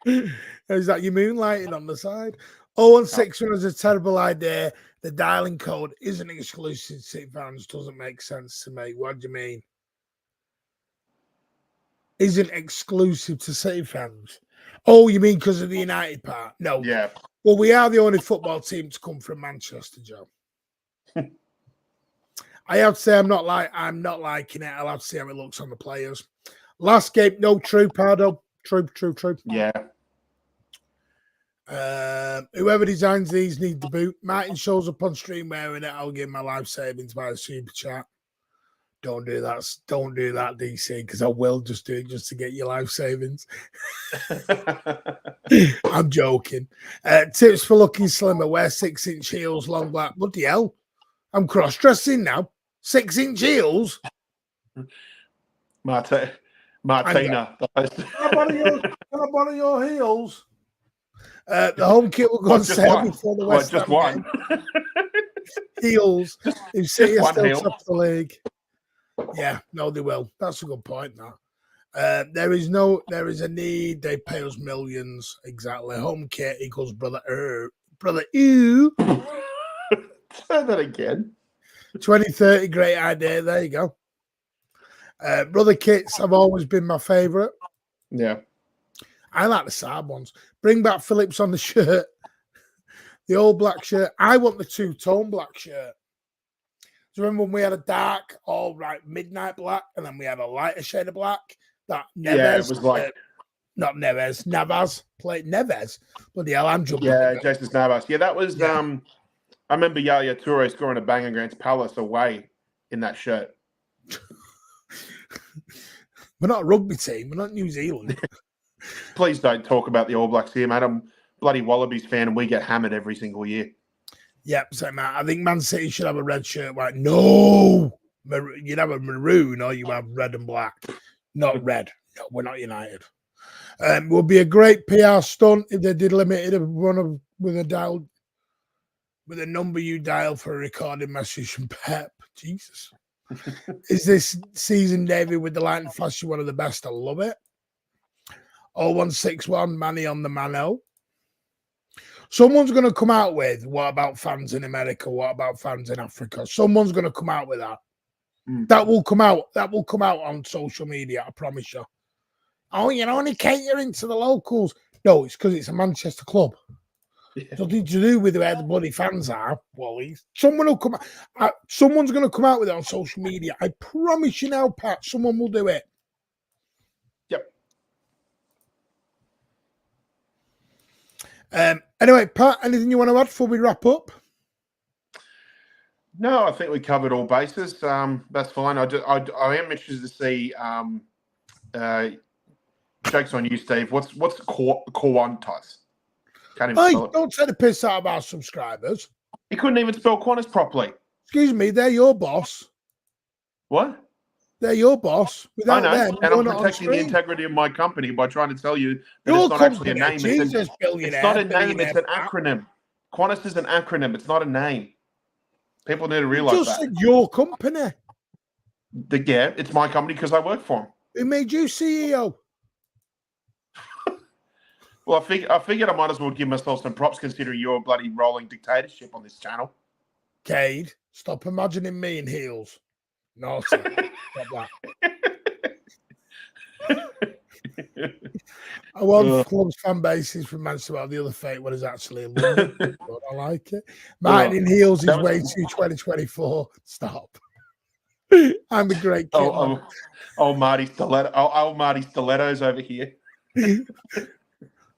Is that your moonlighting on the side? 016 was a terrible idea. The dialing code isn't exclusive to City fans. Doesn't make sense to me. What do you mean? Isn't exclusive to City fans? Oh, you mean because of the United part? No. Yeah. Well, we are the only football team to come from Manchester, Joe. I have to say I'm not liking it. I'll have to see how it looks on the players. Last game, no true, Pardo. True. Yeah. Whoever designs these need the boot. Martin shows up on stream wearing it. I'll give my life savings by a super chat. Don't do that. Don't do that, DC, because I will just do it just to get your life savings. I'm joking. Tips for looking slimmer: wear 6-inch heels, long black. Bloody hell! I'm cross-dressing now. 6-inch heels. Martina. Can I borrow your heels? The home kit will go on sale before the West Ham game. Heels. If City are still top of the league. Yeah, no, they will. That's a good point, that. There is a need. They pay us millions. Exactly. Home kit equals brother. Brother, Say that again. 2030, great idea. There you go. Brother kits have always been my favourite. Yeah. I like the Saab ones. Bring back Phillips on the shirt. The old black shirt. I want the two-tone black shirt. Do you remember when we had a dark, all right, midnight black, and then we had a lighter shade of black? That Neves, yeah, it was like not Neves, Navas played Neves. Bloody hell, I'm jumping. Yeah, Jason Navas. Yeah, that was. Yeah. I remember Yaya Toure scoring a banger against Palace away in that shirt. We're not a rugby team. We're not New Zealand. Please don't talk about the All Blacks here, mate. I'm a bloody Wallabies fan, and we get hammered every single year. Yep, so man, I think Man City should have a red shirt. Like, no, you'd have a maroon or you have red and black, not red. No, we're not United. Would be a great PR stunt if they did limited run with a number you dial for a recorded message from Pep. Jesus, is this season, David, with the light and flash? One of the best. I love it. 0161 Manny on the Mano. Someone's going to come out with, what about fans in America? What about fans in Africa? Someone's going to come out with that. That will come out. That will come out on social media, I promise you. Oh, you're only catering to the locals. No, it's because it's a Manchester club. Yeah. Nothing to do with where the bloody fans are, Wally. Someone will come out. Someone's going to come out with it on social media. I promise you now, Pat, someone will do it. Anyway, Pat, anything you want to add before we wrap up? No, I think we covered all bases. That's fine. I am interested to see. Joke's on you, Steve. What's Qantas? Can't even spell it. Don't take the piss out of our subscribers. He couldn't even spell Qantas properly. Excuse me, they're your boss. What? They're your boss. Without them, and I'm protecting the integrity of my company by trying to tell you that it's not actually a name. It's not a name. It's an acronym. Qantas is an acronym. It's not a name. People need to realize that. Just said your company. Yeah, it's my company because I work for them. Who made you CEO? Well, I figured I might as well give myself some props considering you're a bloody rolling dictatorship on this channel. Cade, stop imagining me in heels. No, sir. Stop that. I want club's fan bases from Manchester. Well, the other fake one is actually in London. But I like it. Martin in heels is way too 2024. Stop. I'm a great kid. Marty Stilettos over here.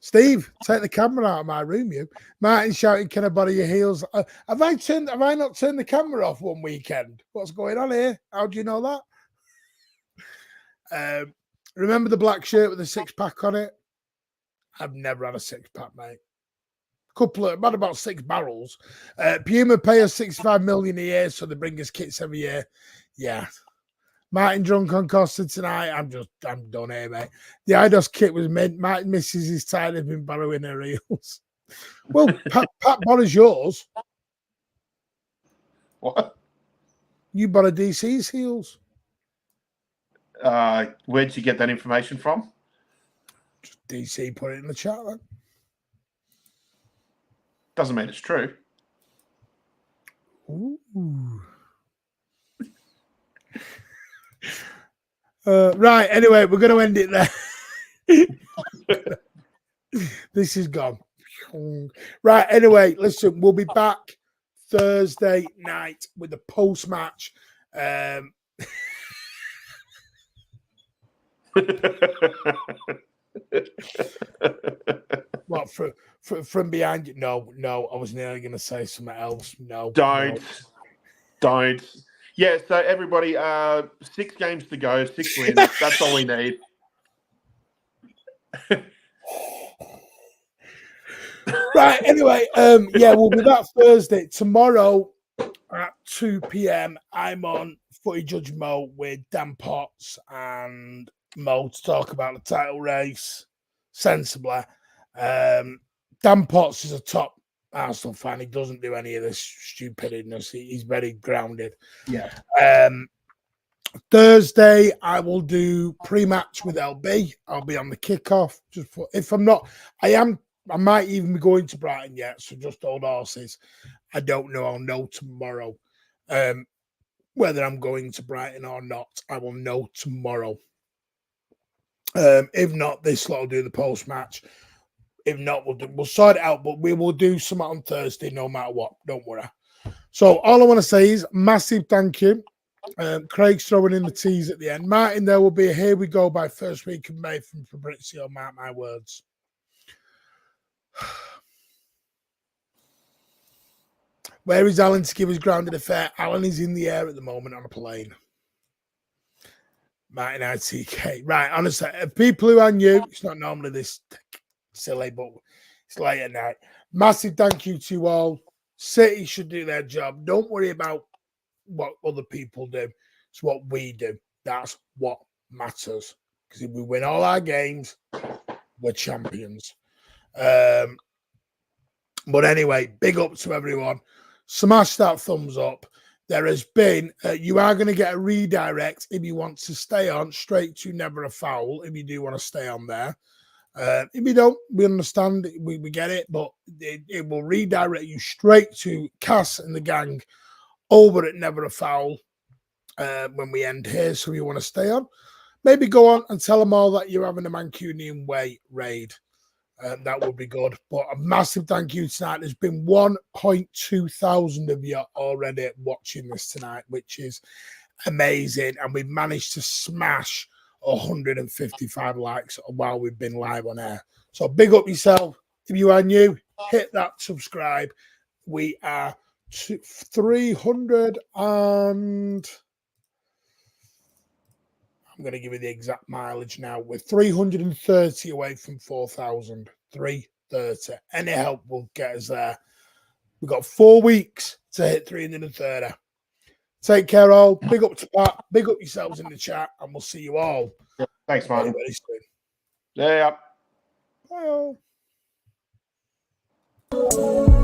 Steve, take the camera out of my room, you. Martin shouting, can I borrow your heels? Have I not turned the camera off one weekend? What's going on here? How do you know that? Remember the black shirt with the 6-pack on it? I've never had a 6-pack, mate. About 6 barrels. Puma pay us 65 million a year, so they bring us kits every year. Yeah. Martin drunk on Costa tonight. I'm done here, mate. The IDOS kit was mint. Martin misses his time. They've been borrowing her heels. Well, Pat borrows yours. What? You borrow DC's heels. Where'd you get that information from? Just DC put it in the chat, then. Doesn't mean it's true. Ooh. Right, anyway, we're going to end it there. This is gone. Right, anyway, listen, we'll be back Thursday night with the post-match. What, from behind. No, I was nearly going to say something else. No, Don't. no. Yeah, so everybody, 6 games to go, 6 wins. That's all we need. Right, anyway, yeah, we'll be back Thursday. Tomorrow at 2 p.m, I'm on Footy Judge Mo with Dan Potts and Mo to talk about the title race sensibly. Dan Potts is a top Arsenal fan. He doesn't do any of this stupidness. He's very grounded. Yeah. Thursday, I will do pre-match with LB. I'll be on the kickoff. If I'm not, I might even be going to Brighton yet. So just hold horses. I don't know. I'll know tomorrow. Whether I'm going to Brighton or not, I will know tomorrow. If not, this lot will do the post-match. If not, we'll sort it out, but we will do something on Thursday no matter what. Don't worry. So all I want to say is massive thank you. Craig's throwing in the teas at the end. Martin, there will be a here we go by first week of May from Fabrizio. Mark my words. Where is Alan to give his grounded affair? Alan is in the air at the moment on a plane. Martin ITK. Right, honestly, people who are new, it's not normally this silly, but it's late at night. Massive thank you to you all. City should do their job. Don't worry about what other people do. It's what we do. That's what matters. Because if we win all our games, we're champions. But anyway, big up to everyone. Smash that thumbs up. There has been, you are going to get a redirect if you want to stay on straight to Never a Foul, if you do want to stay on there. If you don't, we understand, we get it, but it will redirect you straight to Cass and the gang over at Never a Foul when we end here. So if you want to stay on, maybe go on and tell them all that you're having a Mancunian Way raid. That would be good. But a massive thank you tonight. There's been 1.2 thousand of you already watching this tonight, which is amazing. And we've managed to smash 155 likes while we've been live on air. So big up yourself. If you are new, hit that subscribe. We are 300 and I'm going to give you the exact mileage now. We're 330 away from 4,000. 330. Any help will get us there. We've got 4 weeks to hit 330. Take care, all. Big up to Pat. Big up yourselves in the chat, and we'll see you all. Thanks, Martin. Very soon. Yeah. Bye all.